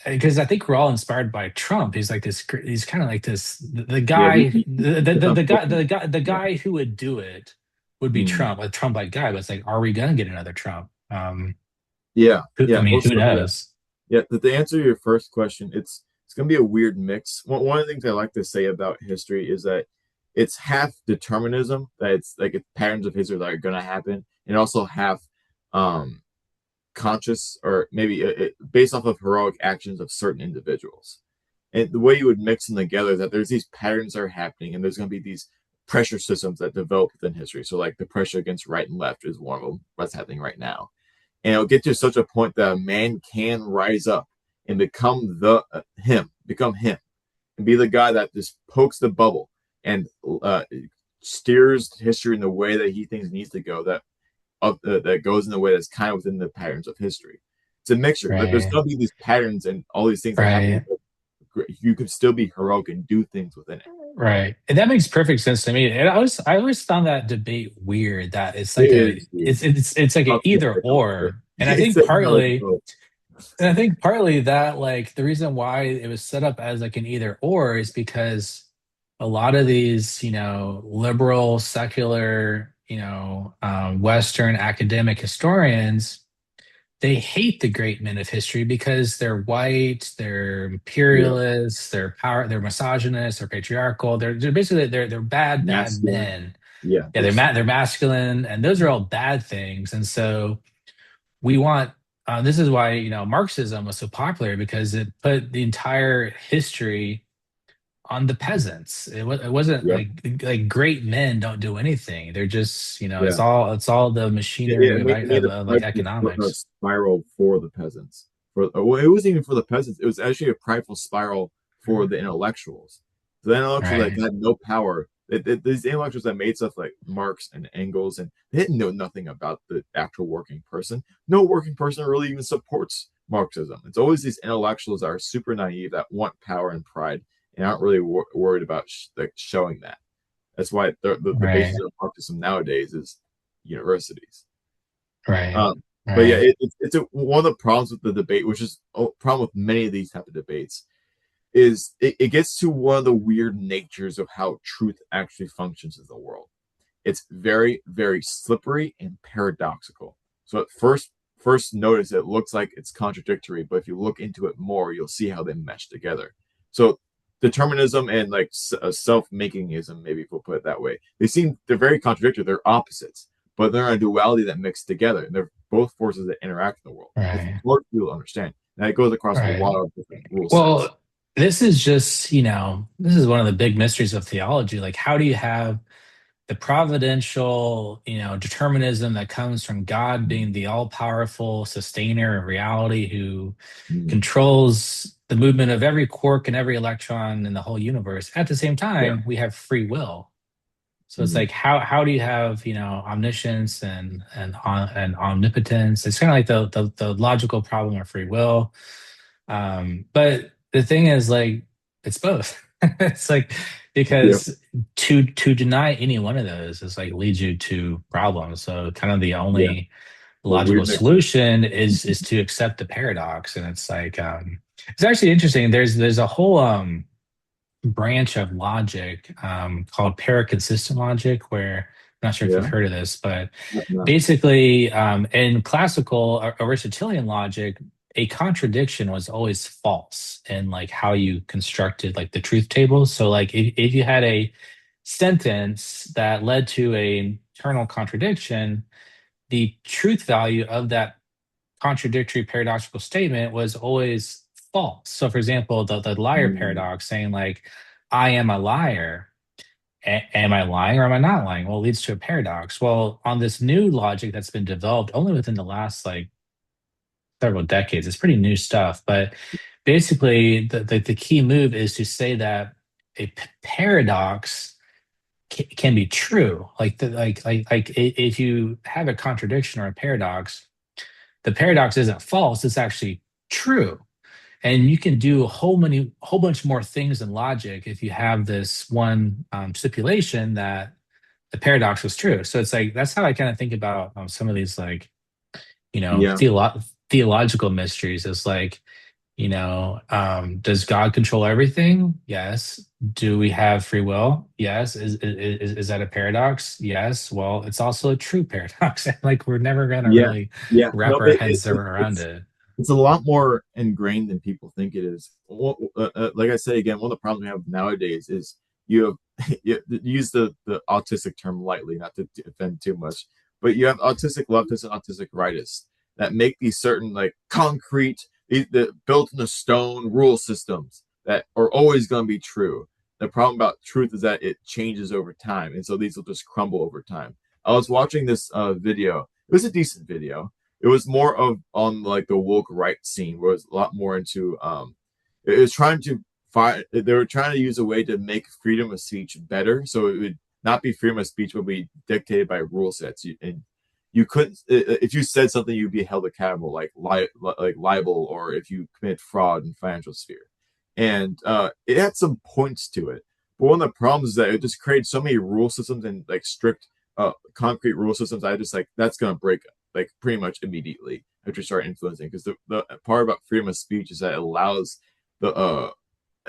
because I think we're all inspired by Trump. He's like this. He's kind of like this. The yeah. guy, the It's guy, unfortunate. the Yeah, guy who would do it. would be Mm. Trump, a Trump-like guy. But it's like, are we gonna get another Trump? Yeah, I yeah. mean, Well, who so yeah, knows? yeah. To answer your first question, it's gonna be a weird mix. One of the things I like to say about history is that it's half determinism, that it's like it's patterns of history that are gonna happen, and also half um conscious or maybe based off of heroic actions of certain individuals. And the way you would mix them together is that there's these patterns that are happening, and there's going to be these pressure systems that develop within history. So, like the pressure against right and left is one of them. What's happening right now, and it'll get to such a point that a man can rise up and become the become him, and be the guy that just pokes the bubble and steers history in the way that he thinks it needs to go. That goes in the way that's kind of within the patterns of history. It's a mixture. Like there's Right, going to be these patterns and all these things that happen. right. You could still be heroic and do things within it. Right. And that makes perfect sense to me. And I always found that debate weird that it's like It a is weird. it's like an either or. And I It's think a knowledge partly both. and I think partly that like the reason why it was set up as like an either or is because a lot of these, liberal, secular, Western academic historians they hate the great men of history because they're white, they're Yeah, imperialists, they're misogynists, they're patriarchal. They're basically they're bad masculine. men. Yeah, Yeah, they're masculine, and those are all bad things. And so we want. This is why Marxism was so popular because it put the entire history on the peasants. It wasn't yeah, like great men don't do anything. They're just yeah. it's all the Yeah, machinery it of, made the of like prideful economics. spiral for the peasants. Well, it wasn't even for the peasants. It was actually a prideful spiral for the intellectuals. So the intellectuals that Right. had no power, these intellectuals that made stuff like Marx and Engels, and they didn't know nothing about the actual working person. No working person really even supports Marxism. It's always these intellectuals that are super naive that want power and pride and aren't really worried about like showing that. That's why the basis Right. of Marxism nowadays is universities. Right. But yeah, Right. one of the problems with the debate, which is a problem with many of these type of debates, is it gets to one of the weird natures of how truth actually functions in the world. It's very, very slippery and paradoxical. So at first notice, it looks like it's contradictory, but if you look into it more, you'll see how they mesh together. So determinism and like self-makingism, maybe if we'll put it that way, they're very contradictory. They're opposites, but they're a duality that mix together, and they're both forces that interact in the world. It's Right. hard for people to understand, and it goes across a Right. lot of different rule sets. Well, this is just, this is one of the big mysteries of theology. Like, how do you have the providential, determinism that comes from God being the all-powerful sustainer of reality who Mm. controls the movement of every quark and every electron in the whole universe. At the same Yeah. time, we have free will. So it's Mm. like how do you have omniscience and omnipotence? It's kind of like the logical problem of free will. But the thing is like it's both. It's like Yeah. because to deny any one of those is like leads you to problems. So kind of the Yeah. only The logical weird mix. solution is to accept the paradox. And it's like it's actually interesting. There's a whole branch of logic called paraconsistent logic, where I'm not sure if you've Yeah. heard of this, but No. basically, in classical Aristotelian logic, a contradiction was always false in like how you constructed like the truth tables. So, like if you had a sentence that led to a internal contradiction, the truth value of that contradictory paradoxical statement was always false. So, for example, the liar Mm. paradox saying, like, I am a liar. Am I lying or am I not lying? Well, it leads to a paradox. Well, on this new logic that's been developed only within the last like several decades, it's pretty new stuff. But basically, the key move is to say that a paradox can be true. If you have a contradiction or a paradox, the paradox isn't false, it's actually true. And you can do a whole bunch more things in logic if you have this one stipulation that the paradox was true. So it's like that's how I kind of think about some of these like Yeah. theological mysteries. It's like Does God control everything? Yes. Do we have free will? Yes. Is that a paradox? Yes. Well, it's also a true paradox. Like we're never gonna Yeah, really yeah. wrap No, our heads around it's it. it's a lot more ingrained than people think it is. Like I say again, one of the problems we have nowadays is you have you use the autistic term lightly, not to offend too much, but you have autistic leftists and autistic rightists that make these certain like concrete, built in the stone rule systems that are always going to be true. The problem about truth is that it changes over time, and so these will just crumble over time. I was watching this video. It was a decent video. It was more of on like the woke right scene, where it was a lot more into it was trying to find, they were trying to use a way to make freedom of speech better, so it would not be freedom of speech but be dictated by rule sets. And you couldn't, if you said something, you'd be held accountable, like libel, or if you commit fraud in financial sphere. And it had some points to it, but one of the problems is that it just created so many rule systems and like strict concrete rule systems. I just like that's gonna break like pretty much immediately after you start influencing, because the part about freedom of speech is that the uh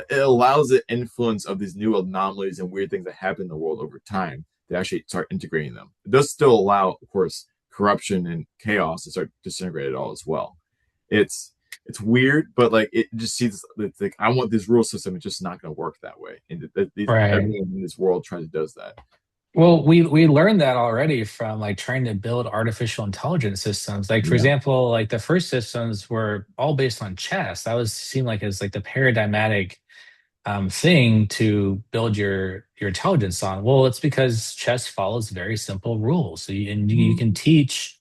it allows the influence of these new anomalies and weird things that happen in the world over time to actually start integrating them. It does still allow, of course, corruption and chaos to start disintegrating it all as well. It's weird, but like it just sees it's like I want this rule system. It's just not going to work that way, and Right. everyone in this world tries to does that. Well, we learned that already from like trying to build artificial intelligence systems. Like for Yeah, example, like the first systems were all based on chess. That was seemed like it's like the paradigmatic thing to build your intelligence on. Well, it's because chess follows very simple rules. And you mm-hmm. can teach.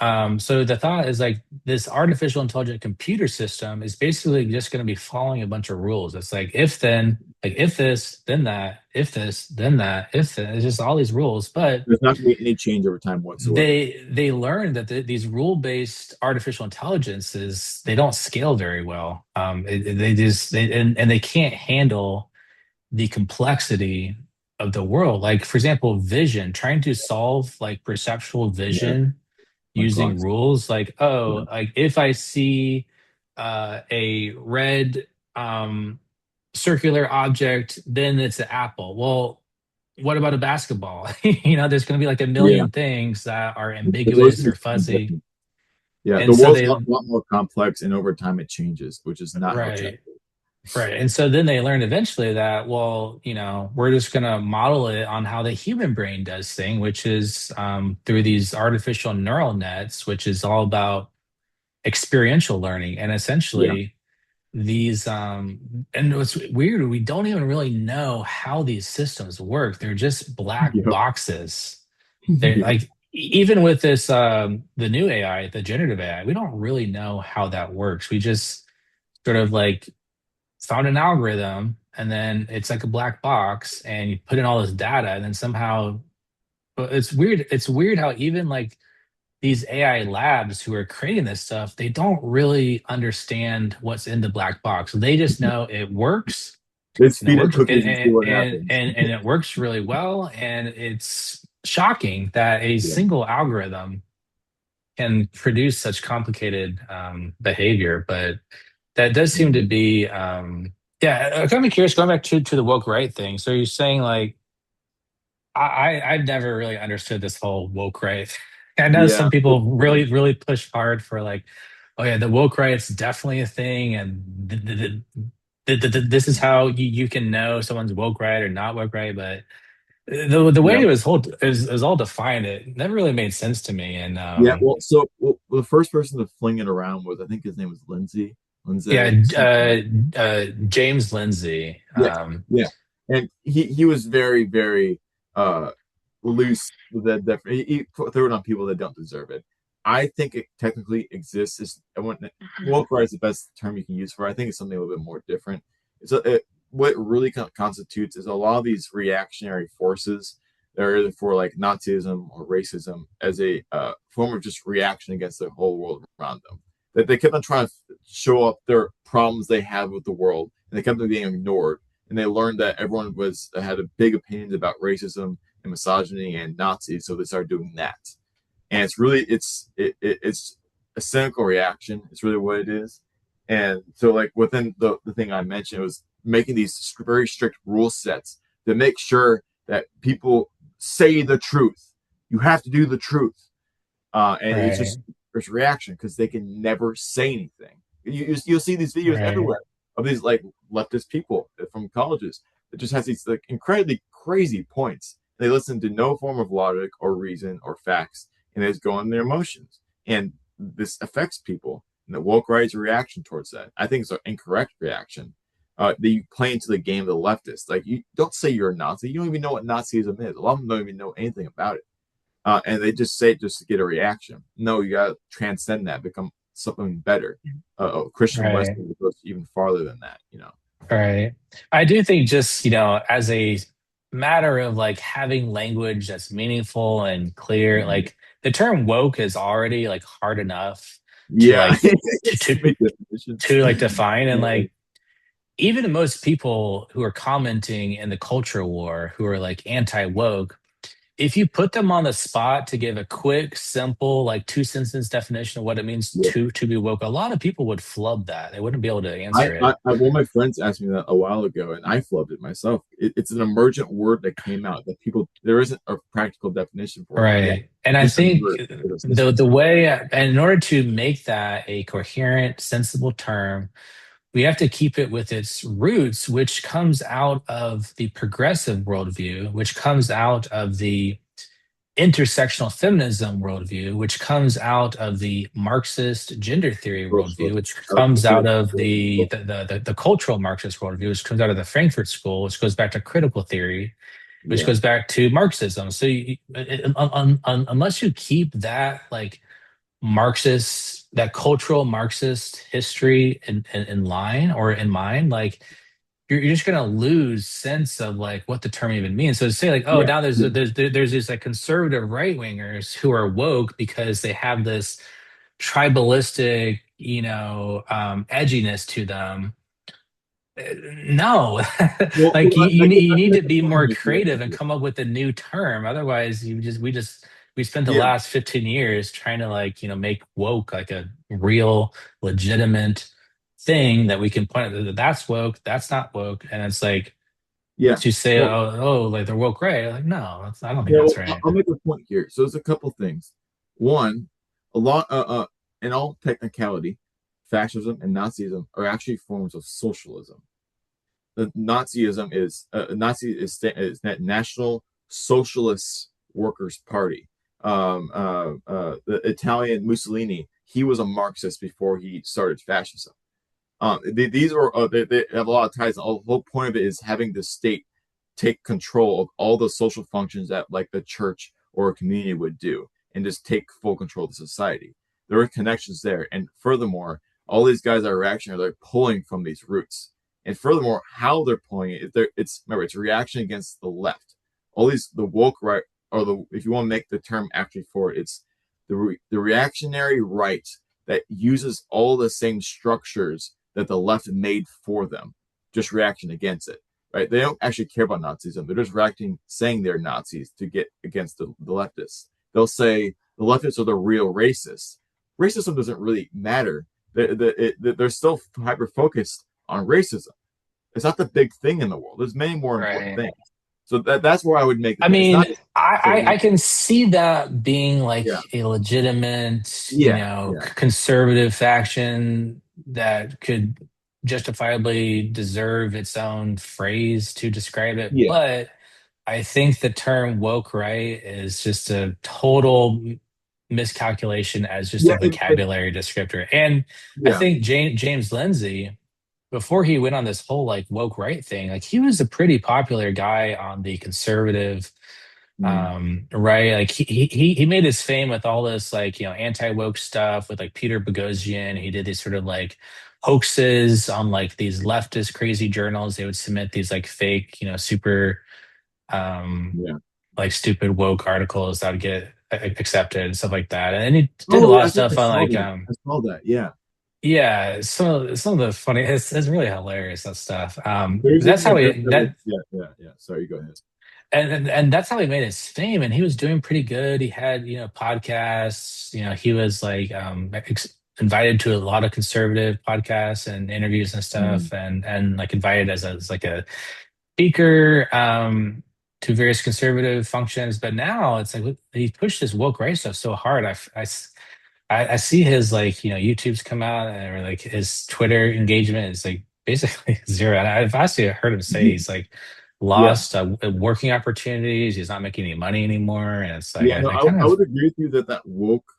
So the thought is like this artificial intelligent computer system is basically just going to be following a bunch of rules. It's like if then, like if this, then that, if this, then that, if then. It's just all these rules. But There's not going to be any change over time whatsoever. they learned that these rule-based artificial intelligences they don't scale very well. They just and they can't handle the complexity of the world. Like for example, vision, trying to solve like perceptual Yeah, vision mind using clocks. rules. Like Yeah, oh, like if I see a red circular object, then it's an apple. Well, what about a basketball? There's going to be like a yeah. million things that are It's always ambiguous going or to change fuzzy. different. Yeah, the And so world's they, a lot more complex, and over time it changes, which is not how chess right, works. right. And so then they learned eventually that, well, we're just going to model it on how the human brain does thing, which is through these artificial neural nets, which is all about experiential learning. And Yeah, essentially, these and what's weird, we don't even really know how these systems work. They're just black yep, boxes. They're yep. like even with this the new AI, the generative AI, we don't really know how that works. We just sort of like found an algorithm and then it's like a black box and you put in all this data and then somehow but it's weird how even like these AI labs who are creating this stuff, they don't really understand what's in the black box. They just know it works Let's and it feed it works and cookies and see what and happens. and, and it works really well. And it's shocking that a Yeah, single algorithm can produce such complicated behavior. But that does seem to mhm. be yeah. I'm kind of curious. Going back to the woke right thing. So you're saying like I've never really understood this whole woke right. I know Yeah. some people really push hard for like, oh yeah, the woke right's definitely a thing, and this is how you can know someone's woke right or not woke right. But the way Yeah. it was whole is all defined. It never really made sense to me. And Yeah. Well, the first person to fling it around was, I think his name was Lindsay. yeah, Lindsay something. James Lindsay. Yeah. Yeah. And he was very, very uh loose with that. He threw it on people that don't deserve it. I think it technically exists. I want woke right is the best term you can use for it. I think it's something a little bit more different. What it really constitutes is a lot of these reactionary forces that are either for like Nazism or racism as a form of just reaction against the whole world around them. That they kept on trying to show up their problems they have with the world, and they kept on being ignored. And they learned that everyone was had a big opinions about racism and misogyny and Nazis, so they started doing that. And it's really it's a cynical reaction. It's really what it is. And so, like within the thing I mentioned, it was making these very strict rule sets to make sure that people say the truth. You have to do the truth, and it's Right. just there's reaction because they can never say anything. You'll see these videos Right. everywhere of these like leftist people from colleges that just has these like incredibly crazy points. They listen to no form of logic or reason or facts, and they just go on their emotions. And this affects people. And the woke right's reaction towards that, I think, is an incorrect reaction. They play into the game of the leftists. Like, you don't say you're a Nazi. You don't even know what Nazism is. A lot of them don't even know anything about it, and they just say it just to get a reaction. No, you got to transcend that, become something better. Christian Right. Western goes even farther than that. Right. I do think just, as a matter of like having language that's meaningful and clear, like the term woke is already like hard enough to Yeah, like to so to many definitions. to like define. And Uh, like even most people who are commenting in the culture war who are like anti-woke, if you put them on the spot to give a quick, simple, like two sentence definition of what it means yeah. to be woke, a lot of people would flub that. They wouldn't be able to I, answer I, it. I, one of my friends asked me that a while ago, and I flubbed it myself. It's an emergent word that came out that people there isn't a practical definition for it yet. Right. And I Just a think word that exists. the way, and in order to make that a coherent, sensible term, we have to keep it with its roots, which comes out of the progressive worldview, which comes out of the intersectional feminism worldview, which comes out of the Marxist gender theory worldview, Socialist. which I would comes consider out it of socialist as well. the cultural Marxist worldview, which comes out of the Frankfurt School, which goes back to critical theory, which Yeah, goes back to Marxism. So unless you keep that like Marxist, that cultural Marxist history in line or in mind, like you're just gonna lose sense of like what the term even means. So to say like, oh, yeah, now yeah, there's these like conservative right wingers who are woke because they have this tribalistic, edginess to them. No, like you need that's to the be more point. Yeah, creative and yeah, come up with a new term. Otherwise, we spent the yeah, last 15 years trying to like, make woke like a real legitimate thing that we can point at. That's woke, that's not woke. And it's like yeah. once you say, Well, like they're woke, right? Like, no, I don't think yeah. that's Well, right. I'll make a point here. So there's a couple things. One, a lot, in all technicality, fascism and Nazism are actually forms of socialism. The Nazism is Nazi is that National Socialist Workers Party. The Italian Mussolini, he was a Marxist before he started fascism. These are they have a lot of ties. The whole point of it is having the state take control of all the social functions that like the church or a community would do, and just take full control of the society. There are connections there, and furthermore, all these guys that are reactionary, they're pulling from these roots. And furthermore, how they're pulling it, it's remember it's reaction against the left. All these the woke right, or the if you want to make the term actually for it, it's the reactionary right that uses all the same structures that the left made for them, just reaction against it. Right? They don't actually care about Nazism. They're just reacting, saying they're Nazis to get against the leftists. They'll say the leftists are the real racists. Racism doesn't really matter. They're still hyper focused on racism. It's not the big thing in the world. There's many more important Right. things. So that's where I would make the I thing. It's mean, not just I can see that being like yeah, a legitimate, yeah, yeah, conservative faction that could justifiably deserve its own phrase to describe it. yeah, But I think the term woke right is just a total miscalculation as just a yeah, vocabulary descriptor. And I yeah, think James Lindsay, before he went on this whole like woke right thing, like he was a pretty popular guy on the conservative mm, right, like he made his fame with all this like anti-woke stuff with like Peter Boghossian. He did these sort of like hoaxes on like these leftist crazy journals. They would submit these like fake super um yeah. like stupid woke articles that would get accepted and stuff like that. And he did a Oh, lot I of think I stuff on saw like that. I saw that. Yeah. yeah, some of the funny, it's really hilarious that stuff. There's That's even how an he episode. that Yeah, yeah, yeah. Sorry, go ahead. and that's how he made his fame, and he was doing pretty good. He had podcasts. He was like invited to a lot of conservative podcasts and interviews and Mm. stuff, and like invited as like a speaker to various conservative functions. But now it's like he pushed this woke right stuff so hard. I see his like YouTube's come out or like his Twitter engagement is like basically zero. And I've actually heard him say he's like Yeah. lost working opportunities. He's not making any money anymore, and it's like Yeah, no, I kind I of would agree with you that that woke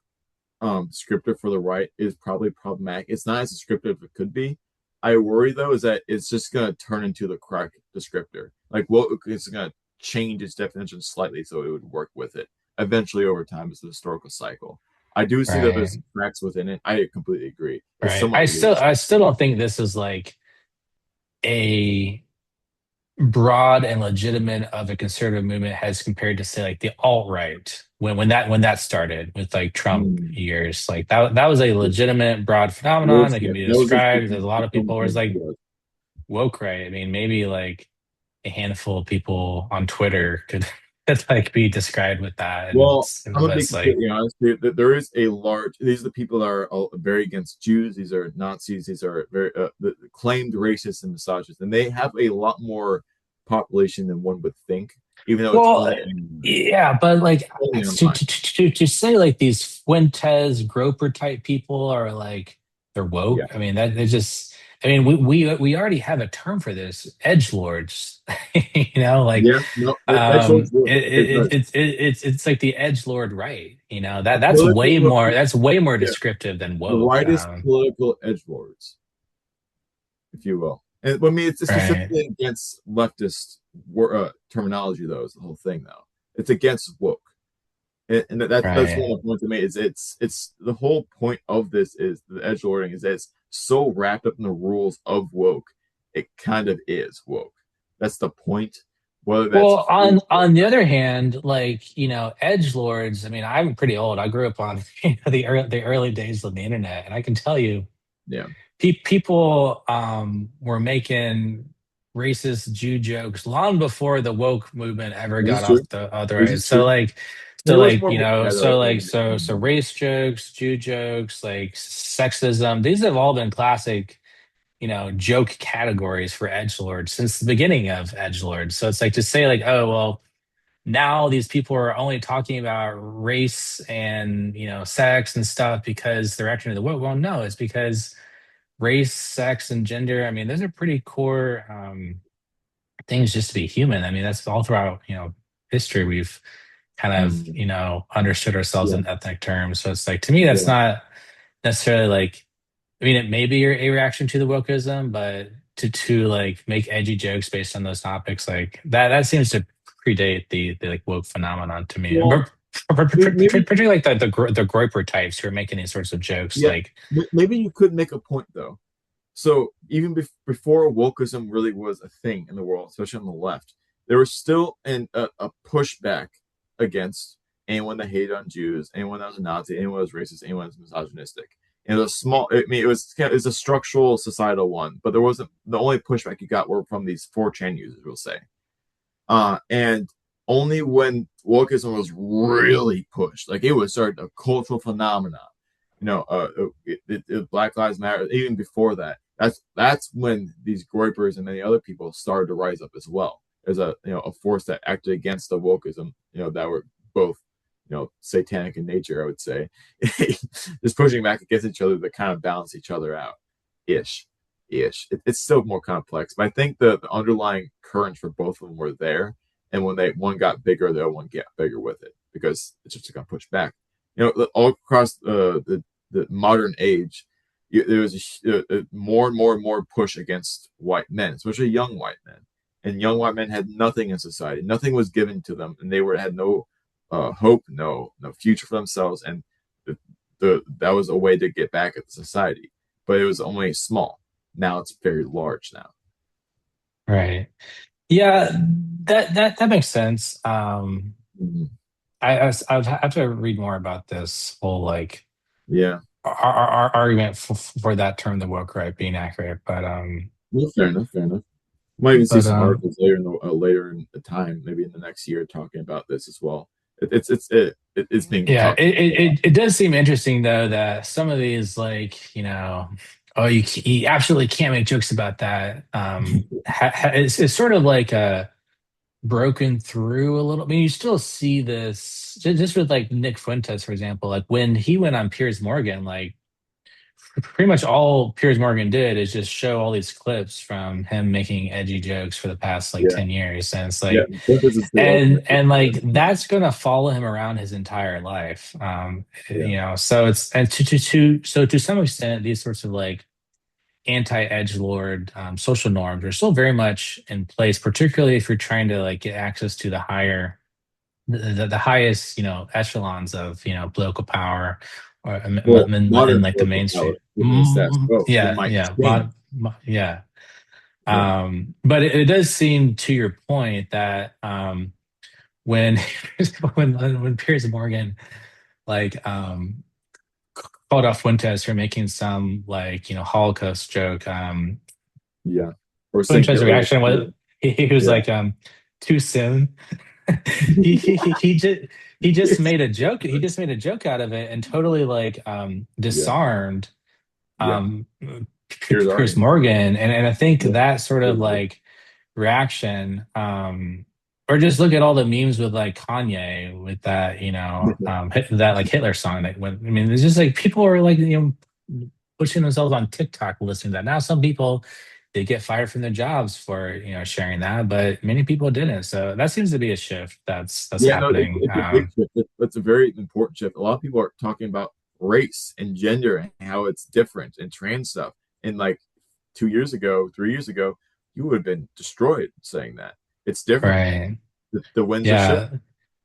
descriptor for the right is probably problematic. It's not as descriptive as it could be. I worry though is that it's just gonna turn into the correct descriptor. Like woke is gonna change its definition slightly so it would work with it eventually over time as a historical cycle. I do see that there's right, some cracks within it. I completely agree. It's right. somewhat I loose. still don't think this is like a broad and legitimate of a conservative movement as compared to say like the alt-right when that started with like Trump Mm. years. Like that was a legitimate broad phenomenon that can Yeah, be that was described. There's a lot of people where it's like just woke right. I mean, maybe like a handful of people on Twitter could like be described with that. And well, it's, I'm gonna but be it's like, completely honest. There is a large. These are the people that are very against Jews. These are Nazis. These are very the claimed racists and misogynists, and they have a lot more population than one would think. Even though it's well, only online. yeah, but like Only to online. to say like these Fuentes Groper type people are like they're Yeah. woke. I mean that they just. I mean we already have a term for this, edge lords. Like Yeah. No. Edge lords would. It does. it's like the edge lord right. A political. That's way more Yeah. descriptive than The woke. rightist political edge lords, if you will. And I mean, it's Right, specifically against leftist terminology, though. Is the whole thing, though. It's against woke. And that's right. one of the points I made. Is it's the whole point of this is the edge lording is that it's so wrapped up in the rules of woke, it kind of is woke. That's the point. Whether that's Well, free or on the not. other hand, like edge lords. I mean, I'm pretty old. I grew up on the early days of the internet, and I can tell you, Yeah, people were making racist Jew jokes long before the woke movement ever this got is true. off the other This end. is true. So There was like more hope ahead of so race jokes, Jew jokes, like sexism. These have all been classic joke categories for edgelords since the beginning of edgelords. So it's like to say like, oh well, now these people are only talking about race and sex and stuff because they're actually the woke. Well, no, it's because race, sex, and gender. I mean, those are pretty core things just to be human. I mean, that's all throughout history. We've kind of Mm, understood ourselves yeah, in ethnic terms. So it's like to me, that's yeah. not necessarily like. I mean, it may be a reaction to the wokeism, but to like make edgy jokes based on those topics, like that seems to predate the like woke phenomenon to me. Well, But maybe particularly like the Groyper types who are making these sorts of jokes, yeah. like Maybe you could make a point though. So even before wokeism really was a thing in the world, especially on the left, there was still a pushback against anyone that hated on Jews, anyone that was a Nazi, anyone that was racist, anyone that was misogynistic. And it was small. I mean, it was a structural societal one, but there wasn't the only pushback you got were from these 4chan users, we'll say. And only when wokeism was really pushed, like it was started a cultural phenomenon. Black Lives Matter. Even before that, that's when these groypers and many other people started to rise up as well as a force that acted against the wokeism. That were both satanic in nature. I would say, just pushing back against each other to kind of balance each other out, ish it's still more complex, but I think the underlying currents for both of them were there. And when they one got bigger, the other one got bigger with it because it's just going to push back. All across the modern age, there was more and more and more push against white men, especially young white men. And young white men had nothing in society; nothing was given to them, and they had no hope, no future for themselves. And that was a way to get back at the society, but it was only small. Now it's very large now. right. Yeah, that makes sense. Mhm. I've have to read more about this whole like Yeah. argument for that term, the woke right being accurate, Well, fair enough. Fair enough. Might even see but some articles later in the time, maybe in the next year, talking about this as well. it's being Yeah, talked about a lot. it does seem interesting though that some of these like oh you absolutely can't make jokes about that. It's sort of like broken through a little. I mean, you still see this just with like Nick Fuentes, for example. Like when he went on Piers Morgan, like pretty much all Piers Morgan did is just show all these clips from him making edgy jokes for the past like Yeah, 10 years. And it's yeah. like, This is the and ultimate. and like that's gonna follow him around his entire life. Yeah, So it's and to some extent, these sorts of like anti-edgelord social norms are still very much in place, particularly if you're trying to like get access to the higher the highest echelons of political power or well, in modern like the political power, mainstream. given the status quo, it Yeah, might yeah, change. yeah. Yeah, But it does seem to your point that when when Piers Morgan like called out Fuentes for making some like Holocaust joke, yeah. Or saying Fuentes' Hitler was reaction was cool. he was Yeah, like too soon. He just made a joke. He just made a joke out of it and totally like yeah, disarmed yeah. um Here's Piers Arnie. Morgan. And I think Yeah, that sort of like reaction or just look at all the memes with like Kanye with that, that like Hitler song that went. I mean, it's just like people are like, pushing themselves on TikTok listening to that. Now some people they get fired from their jobs for, sharing that, but many people didn't. So that seems to be a shift that's yeah. No, happening. it's a big shift. It's a very important shift. A lot of people are talking about race and gender and how it's different and trans stuff. And like 2 years ago, 3 years ago, you would have been destroyed saying that. It's different now. Right. The winds are shifting. Yeah.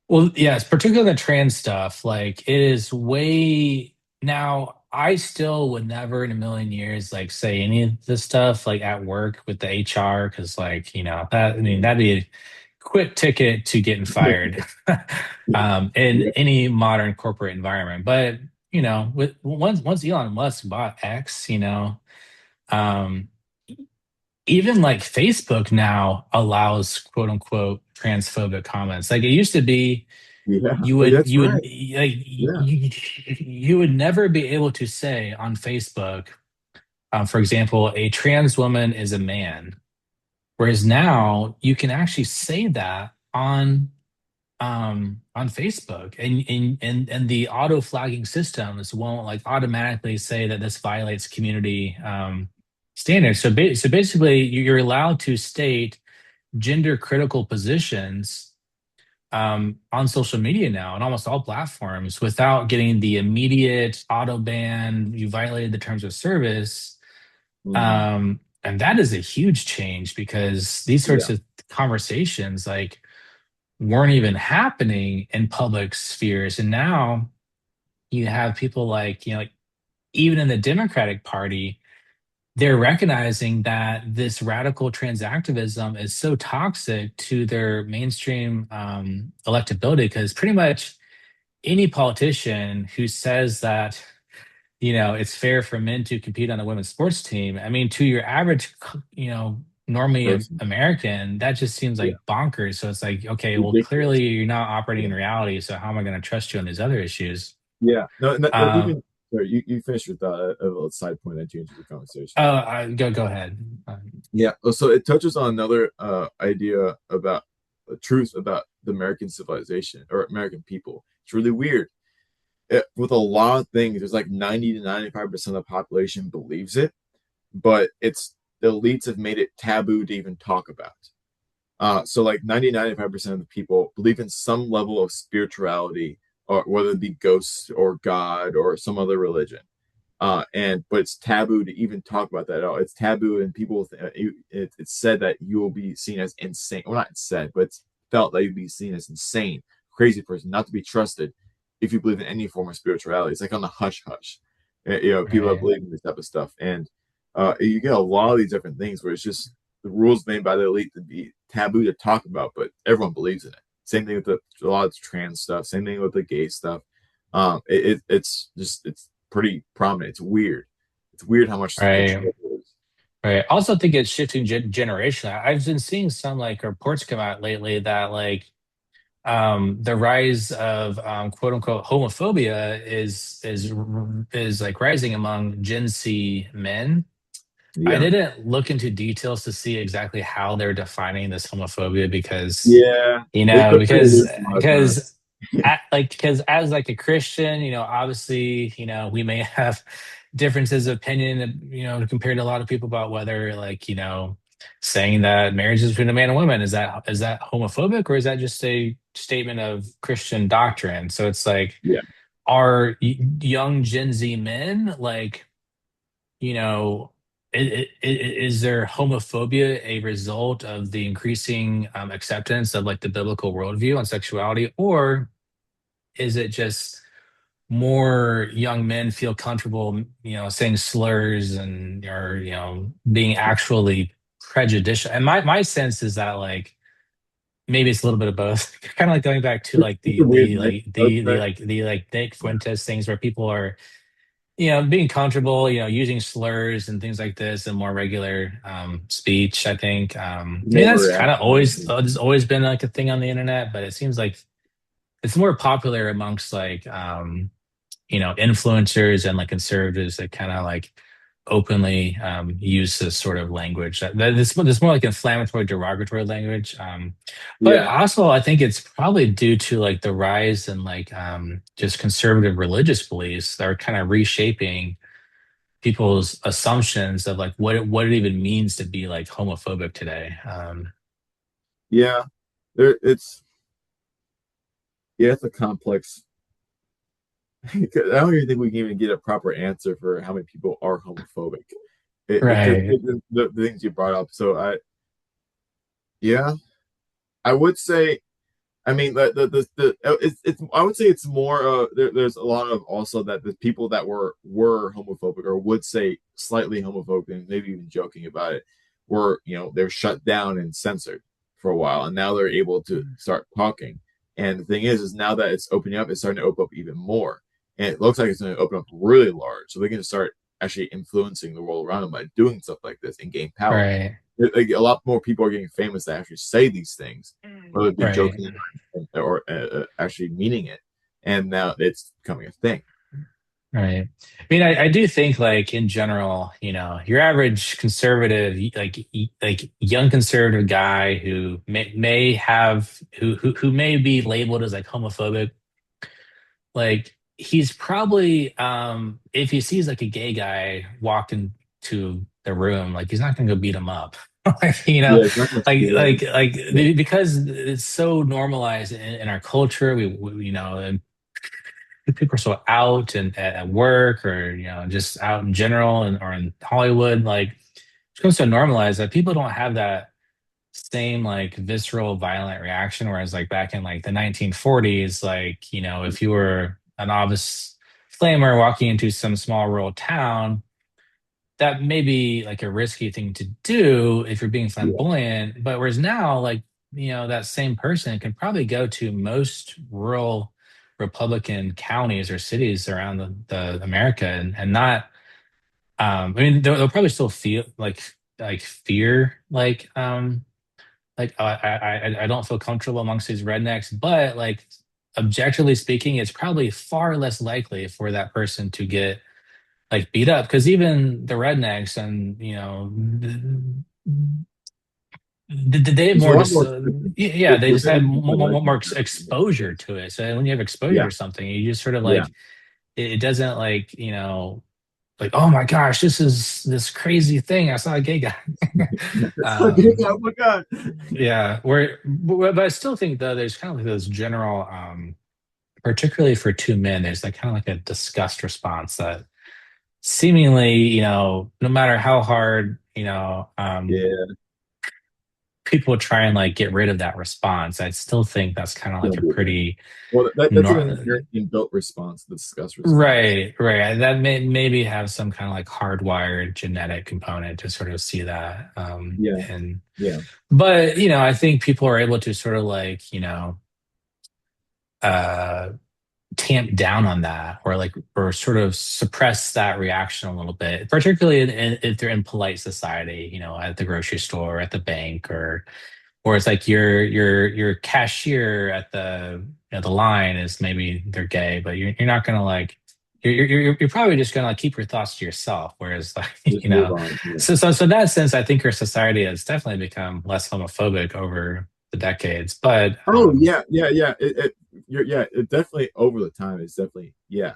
Well, yes, particularly the trans stuff, like it is way now. I still would never in a million years like say any of this stuff like at work with the HR because like that I mean that'd be a quick ticket to getting fired in Yeah. any modern corporate environment. But with once Elon Musk bought X, um, even like Facebook now allows quote unquote transphobic comments. Like it used to be Yeah. you Oh, would that's you would right. like Yeah. you would never be able to say on Facebook, for example, a trans woman is a man, whereas now you can actually say that on Facebook, and the auto flagging systems won't like automatically say that this violates community standards. So basically, you're allowed to state gender critical positions on social media now on almost all platforms without getting the immediate auto ban. You violated the terms of service. Hmm. And that is a huge change because these sorts Yeah. of conversations like weren't even happening in public spheres. And now you have people like, like even in the Democratic Party, they're recognizing that this radical trans activism is so toxic to their mainstream electability because pretty much any politician who says that it's fair for men to compete on a women's sports team, I mean to your average normie Person. American that just seems Yeah. like bonkers. So it's like, okay, well Ridiculous. clearly you're not operating Yeah. in reality, so how am I going to trust you on these other issues? Yeah. No, no, uh, even sorry, you finished your thought, a little side point that changes the conversation. go ahead. Yeah. So it touches on another idea about the truth about the American civilization or American people. It's really weird. With a lot of things, there's like 90 to 95% of the population believes it, but it's the elites have made it taboo to even talk about. So like 90-95% of the people believe in some level of spirituality, or whether it be ghosts or God or some other religion. And but it's taboo to even talk about that at all. It's taboo, and people it's said that you will be seen as insane. Well, not said, but it's felt that you'd be seen as insane, crazy person, not to be trusted if you believe in any form of spirituality. It's like on the hush hush. People that Right. believe in this type of stuff, and you get a lot of these different things where it's just the rules made by the elite to be taboo to talk about, but everyone believes in it. Same thing with a lot of trans stuff. Same thing with the gay stuff. It's pretty prominent. It's weird. It's weird how much Right. control there is. Right. I also think it's shifting generation. I've been seeing some like reports come out lately that like the rise of quote unquote homophobia is like rising among Gen Z men. I Yeah. didn't look into details to see exactly how they're defining this homophobia because, Yeah. you They know, put pretty because loose a lot of because times. because as like a Christian, you know, obviously, you know, we may have differences of opinion, you know, compared to a lot of people about whether like, you know, saying that marriage is between a man and woman is that homophobic or is that just a statement of Christian doctrine? So it's like, Yeah. are young Gen Z men like, you know, is there homophobia a result of the increasing acceptance of like the biblical worldview on sexuality, or is it just more young men feel comfortable, you know, saying slurs and or you know being actually prejudicial? And my sense is that like maybe it's a little bit of both, kind of like going back to like It's a weird mix, I would say. the like Nick Fuentes things where people are you know, being comfortable, you know, using slurs and things like this and more regular speech, I think. I mean, More that's kind of always, reaction. there's always been like a thing on the internet, but it seems like it's more popular amongst like, you know, influencers and like conservatives that kind of like openly use this sort of language. This more like inflammatory, derogatory language. But Yeah. also, I think it's probably due to like the rise in like just conservative religious beliefs that are kind of reshaping people's assumptions of like what it even means to be like homophobic today. Yeah. There it's yeah, it's a complex. I don't even think we can even get a proper answer for how many people are homophobic. Because Right, the things you brought up. So yeah, I would say. I mean, it's I would say it's more. There's a lot of also that the people that were homophobic or would say slightly homophobic and maybe even joking about it were they're shut down and censored for a while, and now they're able to start talking. And the thing is now that it's opening up, it's starting to open up even more, and it looks like it's going to open up really large, so they can start actually influencing the world around them by doing stuff like this and gain power. right, Like, a lot more people are getting famous that actually say these things, whether it be right. joking or actually meaning it. And now it's becoming a thing. Right. I mean, I do think like in general, you know, your average conservative, like young conservative guy who may have who may be labeled as like homophobic, like he's probably if he sees like a gay guy walk into the room, like he's not gonna go beat him up. Like, you know, Yeah, it's not going to scare them. Yeah, because it's so normalized in our culture, you know, and people are so out and at work or you know just out in general and or in Hollywood, like it's become so normalized that people don't have that same like visceral violent reaction. Whereas like back in like the 1940s, like you know if you were a novice flamer walking into some small rural town, that may be like a risky thing to do if you're being yeah, flamboyant. But whereas now, like, you know, that same person can probably go to most rural Republican counties or cities around the America and not, I mean, they'll probably still feel like fear, like I don't feel comfortable amongst these rednecks, but like objectively speaking, it's probably far less likely for that person to get like beat up because even the rednecks and you know they have there's a more lot just more acceptance. yeah they just They're had more likely more to accept it. exposure to it. So when you have exposure Yeah, to something, you just sort of yeah. like it doesn't like you know like oh my gosh this is this crazy thing I saw a gay guy. It's like, um oh my god. yeah where but I still think though there's kind of like this general particularly for two men there's like kind of like a disgust response that seemingly, you know, no matter how hard, you know, Yeah, people try and like get rid of that response, I still think that's kind of like don't a be a thing. pretty Well, that's an nor inherent inbuilt response, the disgust response. right, right. That may maybe have some kind of like hardwired genetic component to sort of see that. Yeah, And yeah, but you know, I think people are able to sort of like, you know, uh tamp down on that or like or sort of suppress that reaction a little bit particularly if they're in polite society you know at the grocery store at the bank or or it's like your cashier at the line is maybe they're gay, but you're not gonna like you're probably just gonna like keep your thoughts to yourself. Whereas like Just move on. Yeah. so in that sense, I think our society has definitely become less homophobic over the decades. But Oh yeah, yeah, yeah. It definitely over the time. It's definitely yeah,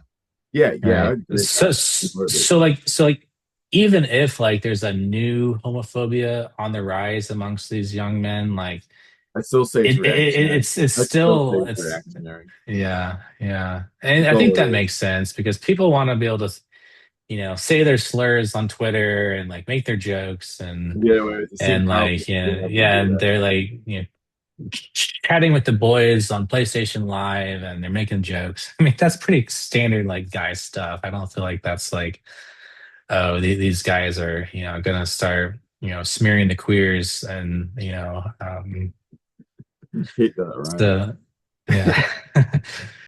yeah, yeah. I right, agree. I completely agree. so like even if like there's a new homophobia on the rise amongst these young men, like I still say it's reactionary. it's I still say still it's it's reactionary. yeah, and That's I think all that it is. makes sense because people want to be able to say their slurs on Twitter and like make their jokes To get away with it, to seem and powerful, like to be able to yeah, do and that. they're like chatting with the boys on PlayStation Live and they're making jokes. I mean, that's pretty standard like guy stuff. I don't feel like that's like, oh, these guys are, gonna start, smearing the queers and, Hate that, right? so yeah.